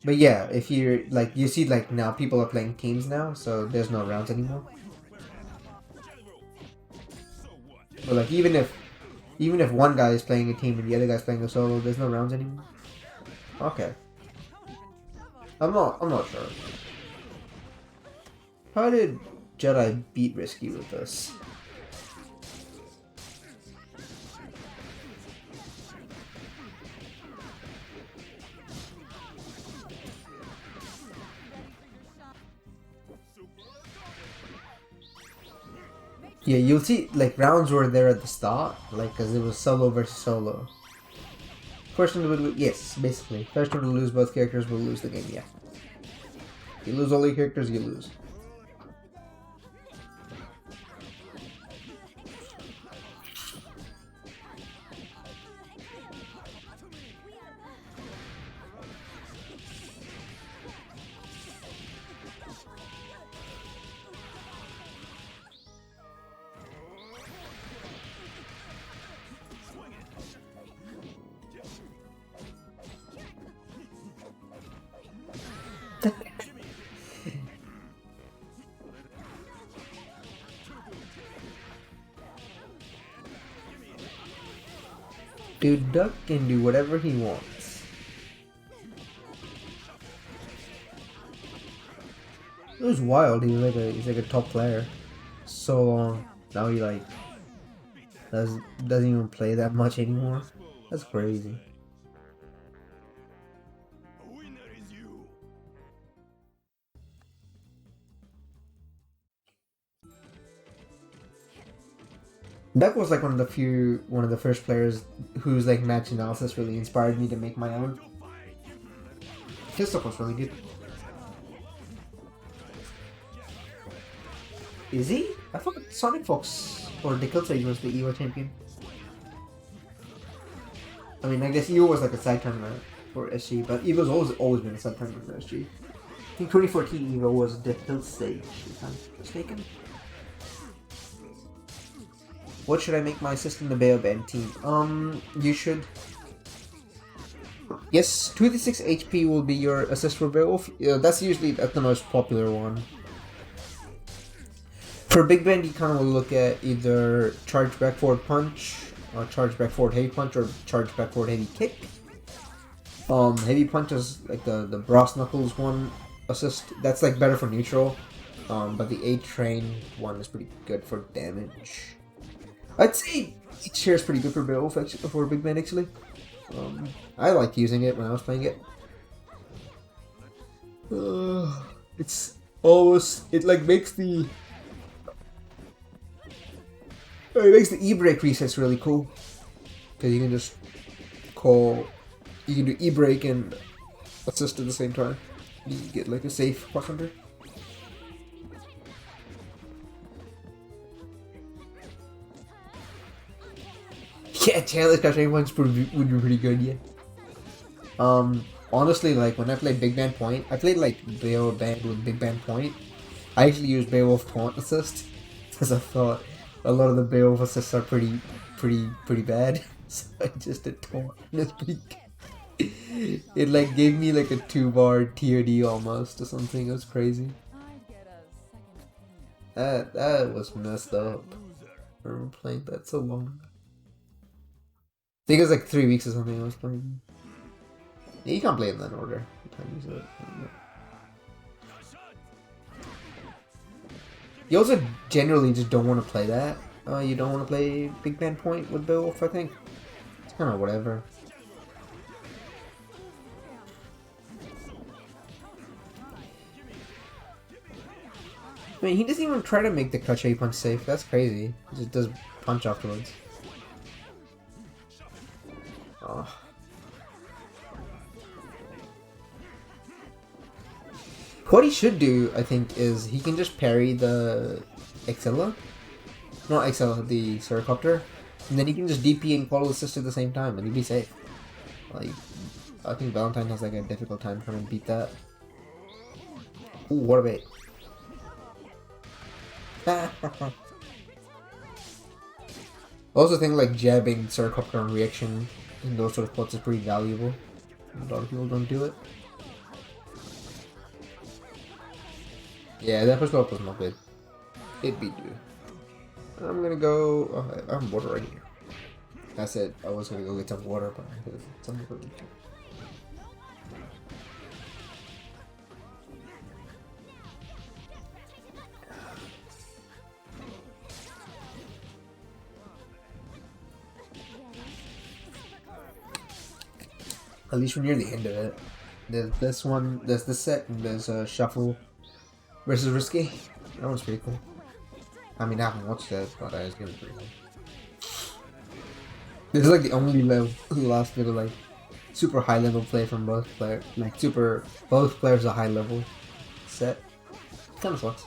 C: But yeah, if you're like, you see like now people are playing teams now, so there's no rounds anymore. But like even if one guy is playing a team and the other guy's playing a solo, there's no rounds anymore. Okay. I'm not sure. How did Jedi beat Risky with this? Yeah, you'll see like rounds were there at the start, like because it was solo versus solo. First one to lose, yes, basically. First one to lose both characters will lose the game. Yeah. You lose all your characters, you lose. Dude, Duck can do whatever he wants. It was wild. He's like a top player. So long. Now he like doesn't even play that much anymore. That's crazy.
A: A winner is you.
C: Duck was like one of the first players whose like match analysis really inspired me to make my own. His stuff was really good. Is he? I thought Sonic Fox or Dickelson was the EVO champion. I mean, I guess EVO was like a side tournament for SG, but EVO's always been a side tournament for SG. I think 2014 EVO was Dickelson, if I'm mistaken. What should I make my assistant the Bayo Band team? You should. Yes, 2d6 HP will be your assist for Beowulf. Yeah, that's usually the most popular one. For Big Band, you kind of will look at either charge back forward punch, or charge back forward heavy punch, or charge back forward heavy kick. Heavy punch is like the brass knuckles one assist. That's like better for neutral. But the A-Train one is pretty good for damage. I'd say each share is pretty good for Beowulf actually, for Big Band actually. I liked using it when I was playing it. It's almost it makes the e-brake resets really cool because you can just you can do e-brake and assist at the same time. You get like a safe +100. Yeah, Chandler's Crush Everyone's would be pretty good, yeah. Honestly, like, when I played Big Band Point, I played, like, Beowulf Band with Big Band Point. I actually used Beowulf Taunt Assist, because I thought a lot of the Beowulf assists are pretty bad. So I just did Taunt, and it's pretty good. It, like, gave me, like, a 2-bar TOD almost, or something. It was crazy. That was messed up. I remember playing that so long. I think it was like 3 weeks or something I was playing. Yeah, you can't play in that order. You also generally just don't want to play that. You don't want to play Big Band Point with Beowulf, I think. It's kind of whatever. I mean, he doesn't even try to make the Crochet Punch safe. That's crazy. He just does punch afterwards. Oh. What he should do, I think, is he can just parry the Excella. Not Excella, the Ceracopter. And then he can just DP and Call Assist at the same time, and he'd be safe. Like, I think Valentine has like a difficult time trying to beat that. Ooh, what a bait. I also think like jabbing Ceracopter on reaction in those sort of spots is pretty valuable. A lot of people don't do it. Yeah, that first up was not good. It beat you. I'm gonna go. Oh, I have water right here. I said I was gonna go get some water, but I have some water. At least we're near the end of it. There's this one, there's this set, and there's Shuffle versus Risky. That one's pretty cool. I mean, I haven't watched it, but I was gonna pretty good. This is like the only last bit of like super high level play from both players. Like both players are high level set. Kind of sucks.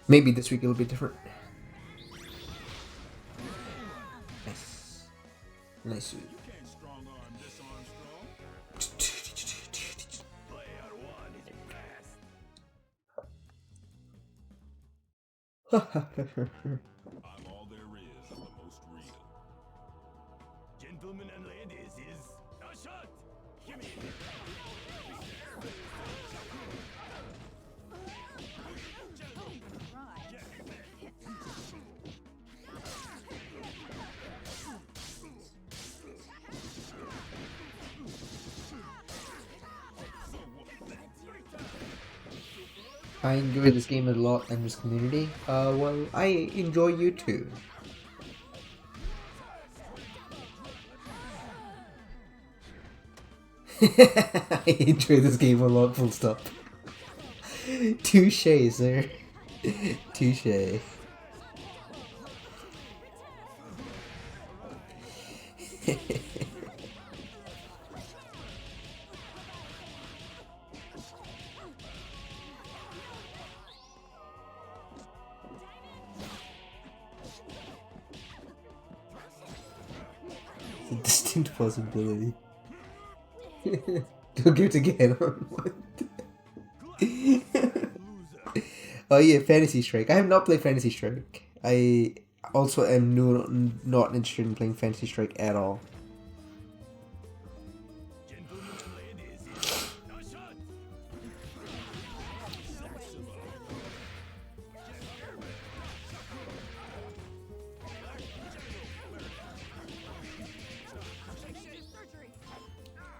C: Maybe this week it'll be different. Nice. Nice sweet.
A: Can't strong arm this Armstrong. Player one is I'm all there is of the most real. Gentlemen and ladies, is a shot. Give me it.
C: I enjoy this game a lot and this community. Well, I enjoy you too. I enjoy this game a lot, full stop. Touche, sir. Touche. A distinct possibility. Don't give it again. Oh yeah, Fantasy Strike. I have not played Fantasy Strike. I also am not interested in playing Fantasy Strike at all.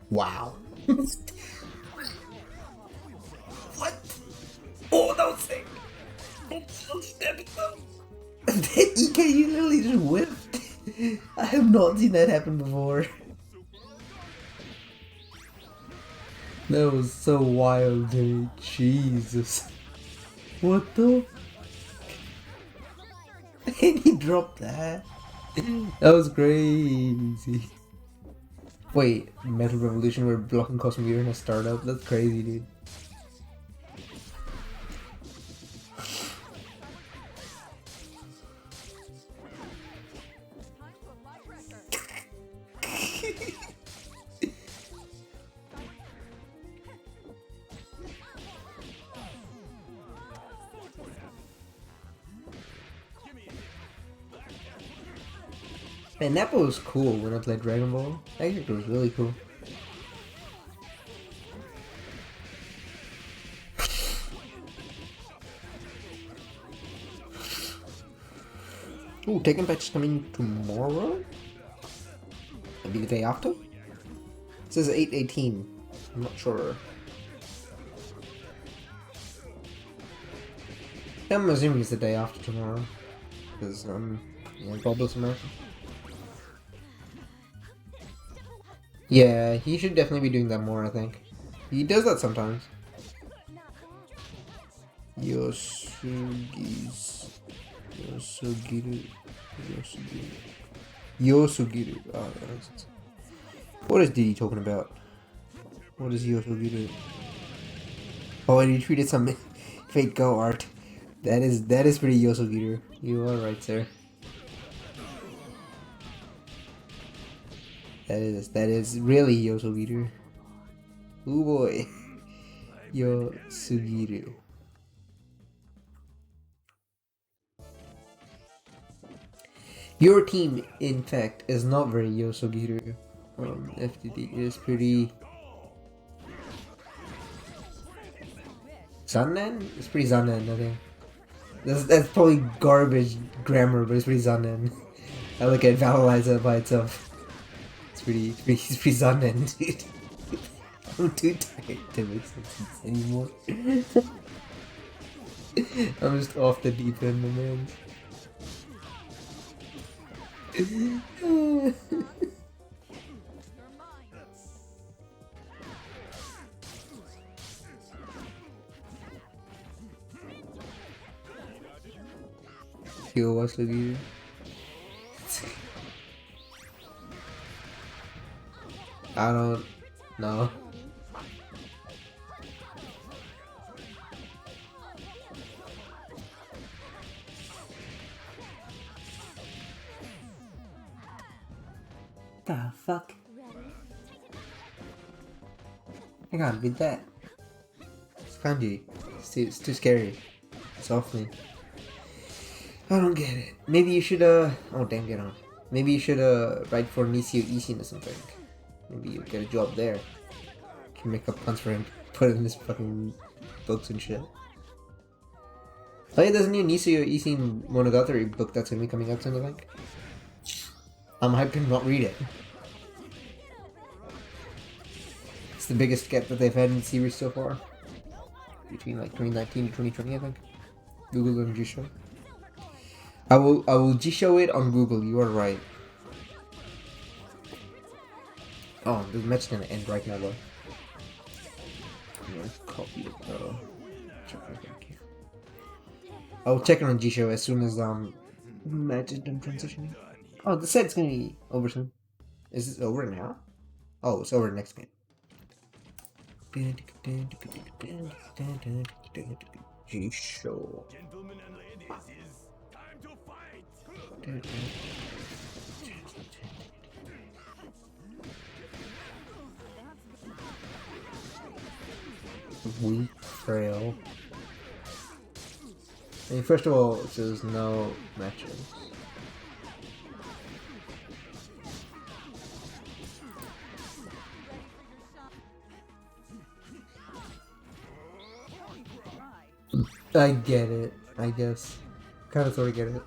C: Wow. What? Oh, that was sick. That EK, you literally just whipped. I have not seen that happen before. That was so wild, dude. Jesus. What the? And he dropped that. That was crazy. Wait, Metal Revolution, we're blocking Cosmogear in a startup? That's crazy, dude. Man, Nep was cool when I played Dragon Ball. That character was really cool. Ooh, Tekken patch is coming tomorrow? Maybe the day after? It says 8/18. I'm not sure. I'm assuming it's the day after tomorrow. Because, yeah, God bless America. Yeah, he should definitely be doing that more, I think. He does that sometimes. Yosugiru. Oh, what is Diddy talking about? What is Yosugiru? Oh, and he tweeted some fake Go art. That is pretty Yosugiru. You are right, sir. That is really Yosugiru. Oh boy. Yosugiru. Your team, in fact, is not very Yosugiru. FTD is pretty... Zannen? It's pretty Zannen, I think. That's probably garbage grammar, but it's pretty Zannen. I look at Valorizer by itself. He's pretty Zannen, dude. I'm too tired to make sense anymore. I'm just off the deep end, my man. He'll watch the video. I don't know. The fuck? I can't beat that. It's kanji. It's too scary. Softly. I don't get it. Maybe you should oh damn, get on. Maybe you should write for Nisio Isin or something. Maybe you get a job there. You can make up puns for him, put it in his fucking books and shit. Oh yeah, there's a new Nisio Isin Monogatari book that's gonna be coming out soon, I think. I'm hyped to not read it. It's the biggest get that they've had in the series so far. Between like 2019 to 2020, I think. Google and Jisho. I will Jisho it on Google, you are right. Oh, the match is gonna end right now though. Copy it though. I'll check it on Jisho as soon as match is done transitioning. Oh, the set's gonna be over soon. Is this over now? Oh, it's over next game. Jisho.
A: Gentlemen and ladies, it's time to fight.
C: Weak, frail. I mean, first of all, it says no matches. I get it, I guess. Kind of sort of get it.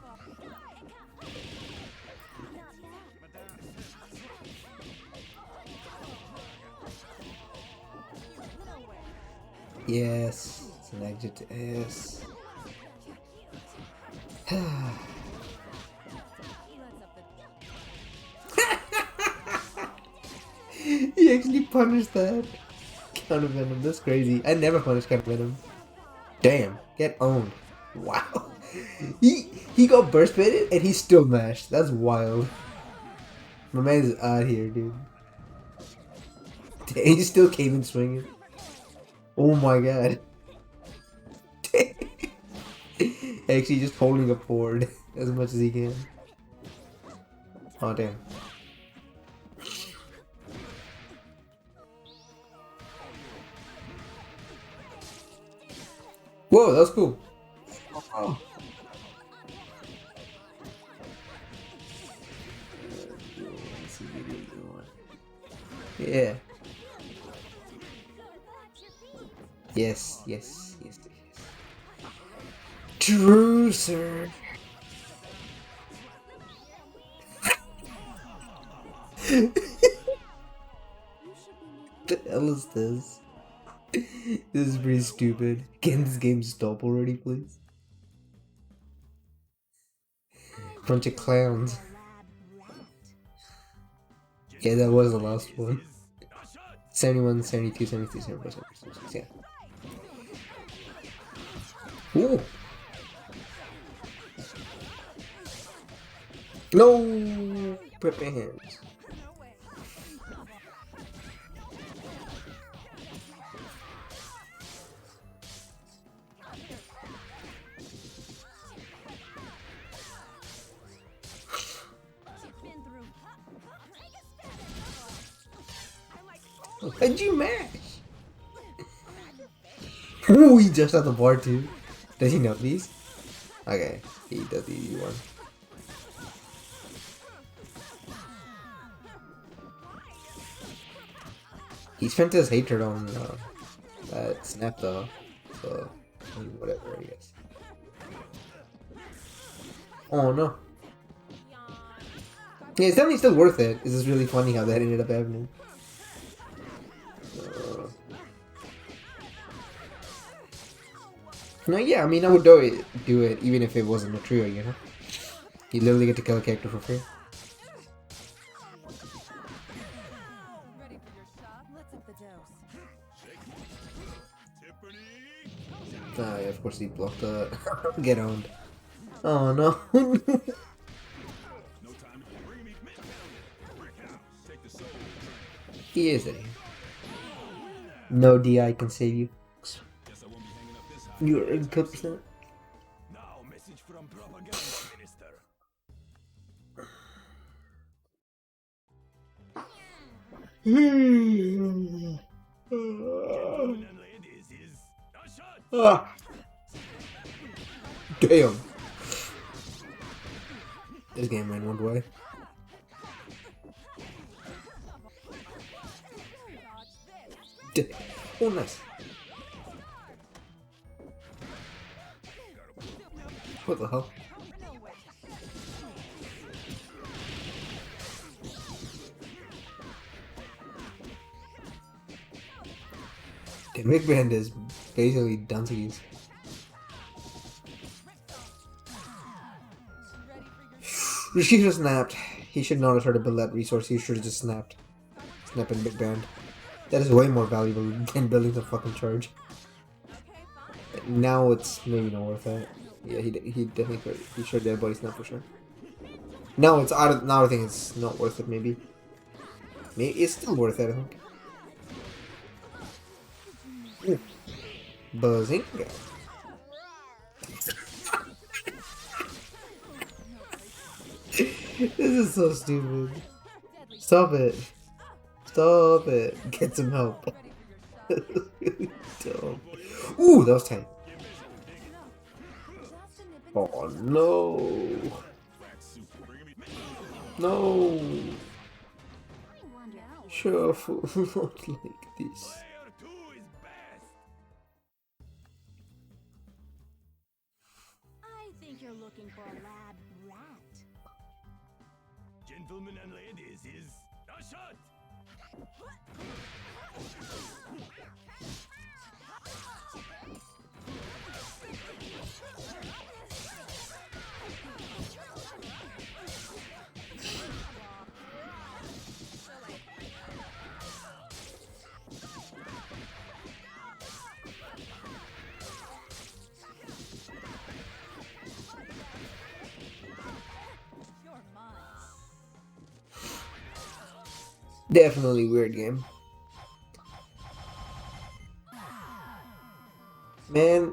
C: Yes, it's an exit to S. He actually punished that. Counter Venom, that's crazy. I never punished Counter Venom. Damn, get owned. Wow. He got burst baited and he still mashed. That's wild. My man's out here, dude. Damn, he still came in swinging. Oh my god. Actually just holding up forward as much as he can. Oh damn. Whoa, that was cool. Oh. Yeah. Yes, yes, yes, yes. True, sir. The hell is this? This is pretty stupid. Can this game stop already, please? Bunch of clowns. Yeah, that was the last one. 71, 72, 73, 74, 76, yeah. Ooh! No! Put my hands. How'd you mash? Ooh, he just at the bar too. Does he know these? Okay, he does the easy one. He spent his hatred on that snap though, so I mean, whatever, I guess. Oh no. Yeah, it's definitely still worth it. It's just really funny how that ended up happening. No, yeah, I mean, I would do it even if it wasn't a trio, you know? You literally get to kill a character for free.
B: Ready for your shot? Let's up the dose.
C: Yeah, of course he blocked the... Get owned.
B: How
C: Oh no.
A: No time to bring me mid Brick house. Take the soul.
C: He is it. No DI can save you.
A: Guess I won't be hanging up this high.
C: You're incompetent.
A: Now message from propaganda minister. Gentlemen and ladies, is a shot.
C: Ah. Damn. This game ran one way. Oh, nice. What the hell? The big band is basically Dunsies. He should have snapped. He should not have tried to build that resource. He should have just snapped. Snapping big band. That is way more valuable than building the fucking charge. Now it's maybe not worth it. Yeah, he definitely could. He should have body snap for sure. Now it's out of, now I think it's not worth it. Maybe it's still worth it. I think. Ooh. Bazinga. This is so stupid. Stop it. Stop it. Get some help. Dumb. Ooh, that was tight. Oh no. No. Shuffle not like this.
D: I think you're looking for a lab rat.
A: Gentlemen and ladies, is a shot.
C: Definitely weird game. Man,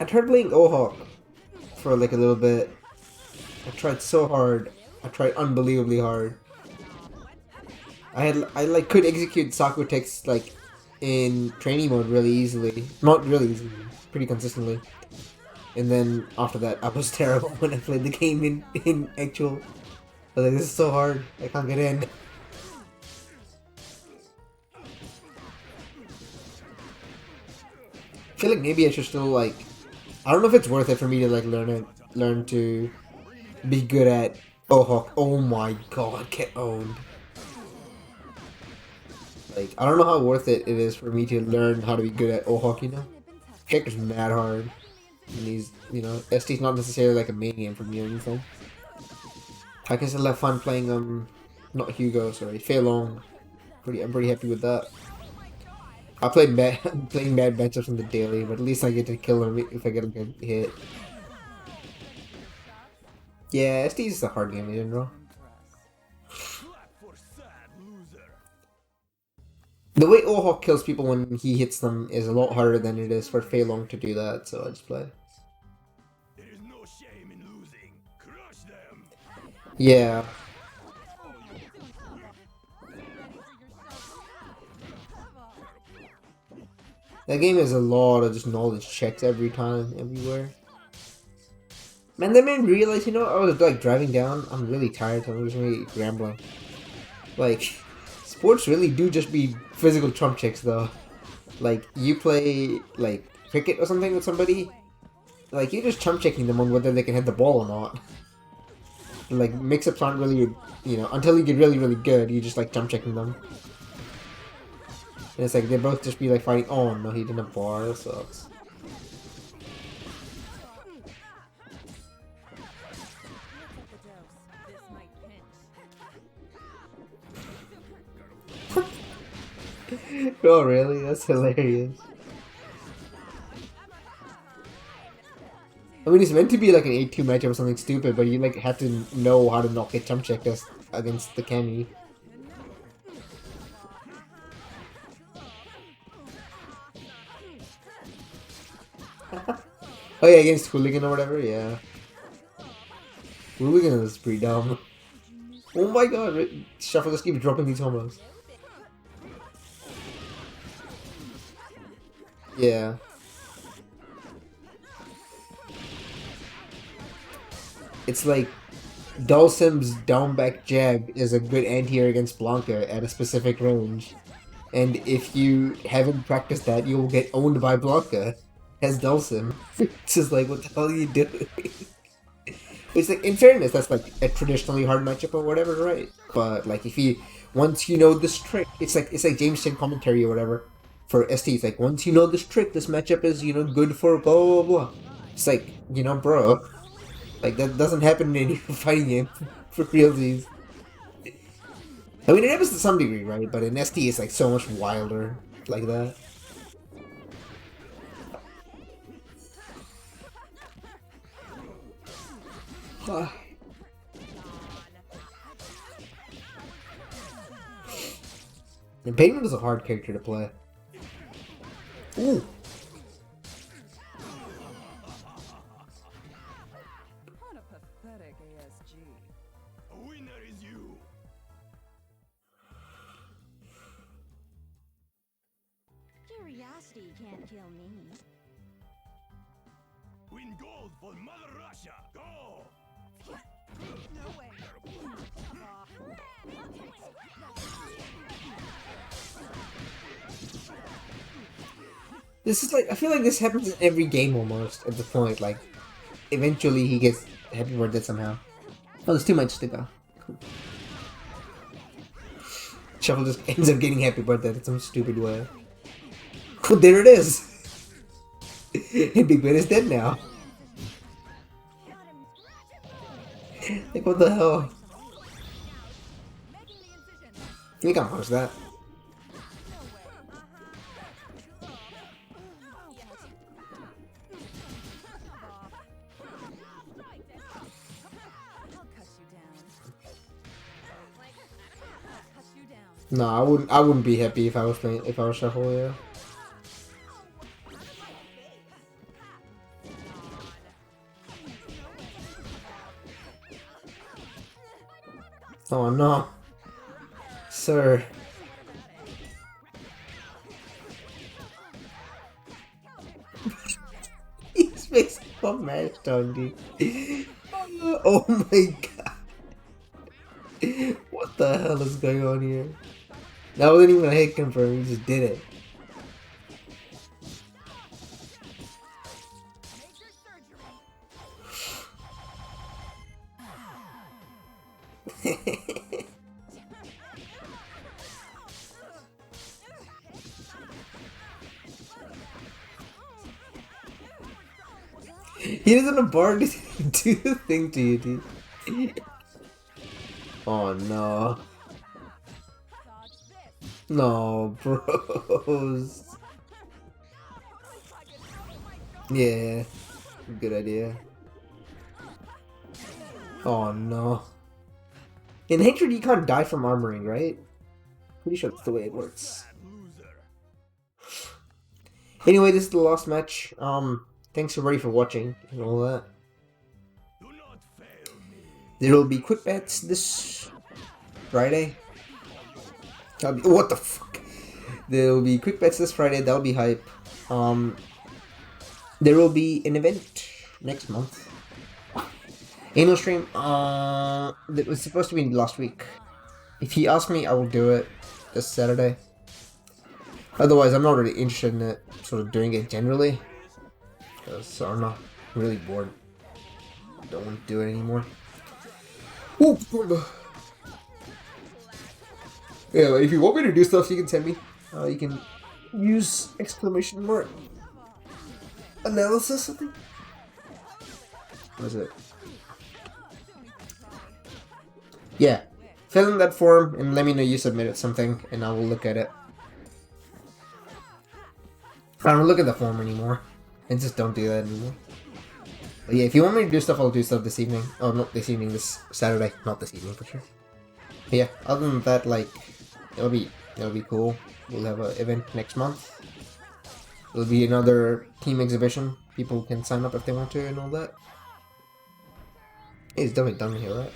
C: I tried playing Ohawk for like a little bit. I tried so hard. I tried unbelievably hard. I like could execute Sakura text like in training mode really easily. Not really easily, pretty consistently. And then after that I was terrible when I played the game in actual. I was like, this is so hard. I can't get in. I feel like maybe I should still like, I don't know if it's worth it for me to like learn to be good at Ohawk. Oh my god, get owned. Like, I don't know how worth it is for me to learn how to be good at Ohawk, you know? Character's mad hard. And he's, you know, ST's not necessarily like a main game for me or anything. I can still have fun playing, not Hugo, sorry, Fei Long. I'm pretty happy with that. I playing bad matchups in the daily, but at least I get to kill him if I get a good hit. Yeah, ST is a hard game in general. The way Ohawk kills people when he hits them is a lot harder than it is for Fei Long to do that, so I just play.
A: There is no shame in losing. Crush them.
C: Yeah. That game has a lot of just knowledge checks every time, everywhere. Man, that made me realize, you know, I was like driving down, I'm really tired, so I'm just really rambling. Like, sports really do just be physical trump checks though. Like, you play, like, cricket or something with somebody, like, you're just chump checking them on whether they can hit the ball or not. Like, mix-ups aren't really, you know, until you get really, really good, you just like chump checking them. And it's like, they both just be like fighting, oh no, he didn't bar, that sucks. Oh really? That's hilarious. I mean, it's meant to be like an 8-2 matchup or something stupid, but you like have to know how to not get jump checked against the Cammy. Oh yeah, against Hooligan or whatever, yeah. Hooligan is pretty dumb. Oh my god, Shuffle just keeps dropping these combos. Yeah. It's like Dulcim's down back jab is a good anti-air against Blanca at a specific range. And if you haven't practiced that, you will get owned by Blanca as Dulcim. It's just like, what the hell are you doing? It's like, in fairness, that's like a traditionally hard matchup or whatever, right? But like, once you know this trick, it's like James Chen commentary or whatever for ST. It's like, once you know this trick, this matchup is, good for blah blah blah. It's like, bro, like that doesn't happen in any fighting game for realsies. I mean, it happens to some degree, right? But in ST, it's like so much wilder like that. And Payman is a hard character to play. Ooh.
B: What a pathetic ASG.
A: A winner is you.
D: Curiosity can't kill me.
A: Win gold for Mother Russia. Go.
B: No way.
C: This is like, I feel like this happens in every game almost at the point. Like, eventually he gets happy birthday somehow. Oh, there's 2 matches to go. Cool. Shuffle just ends up getting happy birthday in some stupid way. Oh, there it is! And Big Ben is dead now. Like, what the hell? You can't punch that. No, I wouldn't be happy if I was Shuffle, yeah. Oh no. Sir. He's facing a match on dude. Oh my god. What the hell is going on here? That wasn't even a hit confirm, he just did it. He doesn't have bar to do the thing to you, dude. Oh no. No, bros. Yeah, good idea. Oh no. In Hatred, you can't die from armoring, right? Pretty sure that's the way it works. Anyway, this is the last match. Thanks everybody for watching and all that. There will be quick bets this Friday. What the fuck? There will be quick bets this Friday. That'll be hype. There will be an event next month. Annual stream. That was supposed to be last week. If he asks me, I will do it this Saturday. Otherwise, I'm not really interested in it. Sort of doing it generally. Because I'm not really bored. Don't want to do it anymore. Ooh. Yeah, if you want me to do stuff, you can tell me. You can use exclamation mark analysis, I think. What is it? Yeah. Fill in that form and let me know you submitted something, and I will look at it. I don't look at the form anymore. And just don't do that anymore. But yeah, if you want me to do stuff, I'll do stuff this evening. Oh, not this evening, this Saturday. Not this evening for sure. But yeah, other than that, like, it'll be cool. We'll have an event next month. It'll be another team exhibition. People can sign up if they want to and all that. It's definitely done here, right?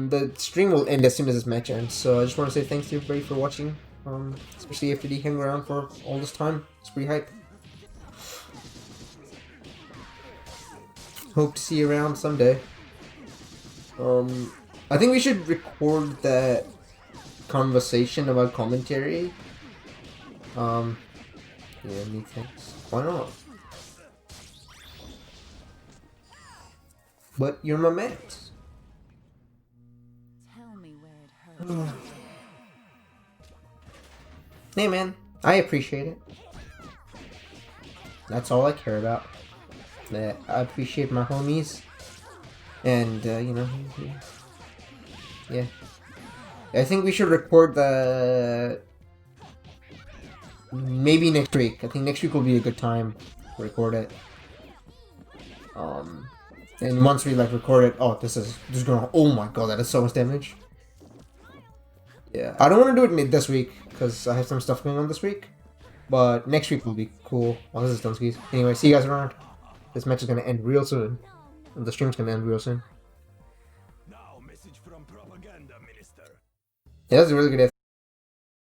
C: The stream will end as soon as this match ends, so I just want to say thanks to everybody for watching. Especially after they hang around for all this time. It's pretty hype. Hope to see you around someday. I think we should record that conversation about commentary. Yeah, methinks. Why not? But you're my mates.
B: Tell me where it hurts.
C: Hey man, I appreciate it. That's all I care about. That I appreciate my homies. And, you know, yeah. I think we should record the... maybe next week. I think next week will be a good time to record it. And once we, like, record it... oh, this is gonna... oh my god, that is so much damage. Yeah, I don't want to do it this week, because I have some stuff going on this week. But next week will be cool. Once this is done, skis. Anyway, see you guys around. This match is gonna end real soon. And the stream's gonna end real soon.
A: Now, message from propaganda minister.
C: Yeah, that's a really good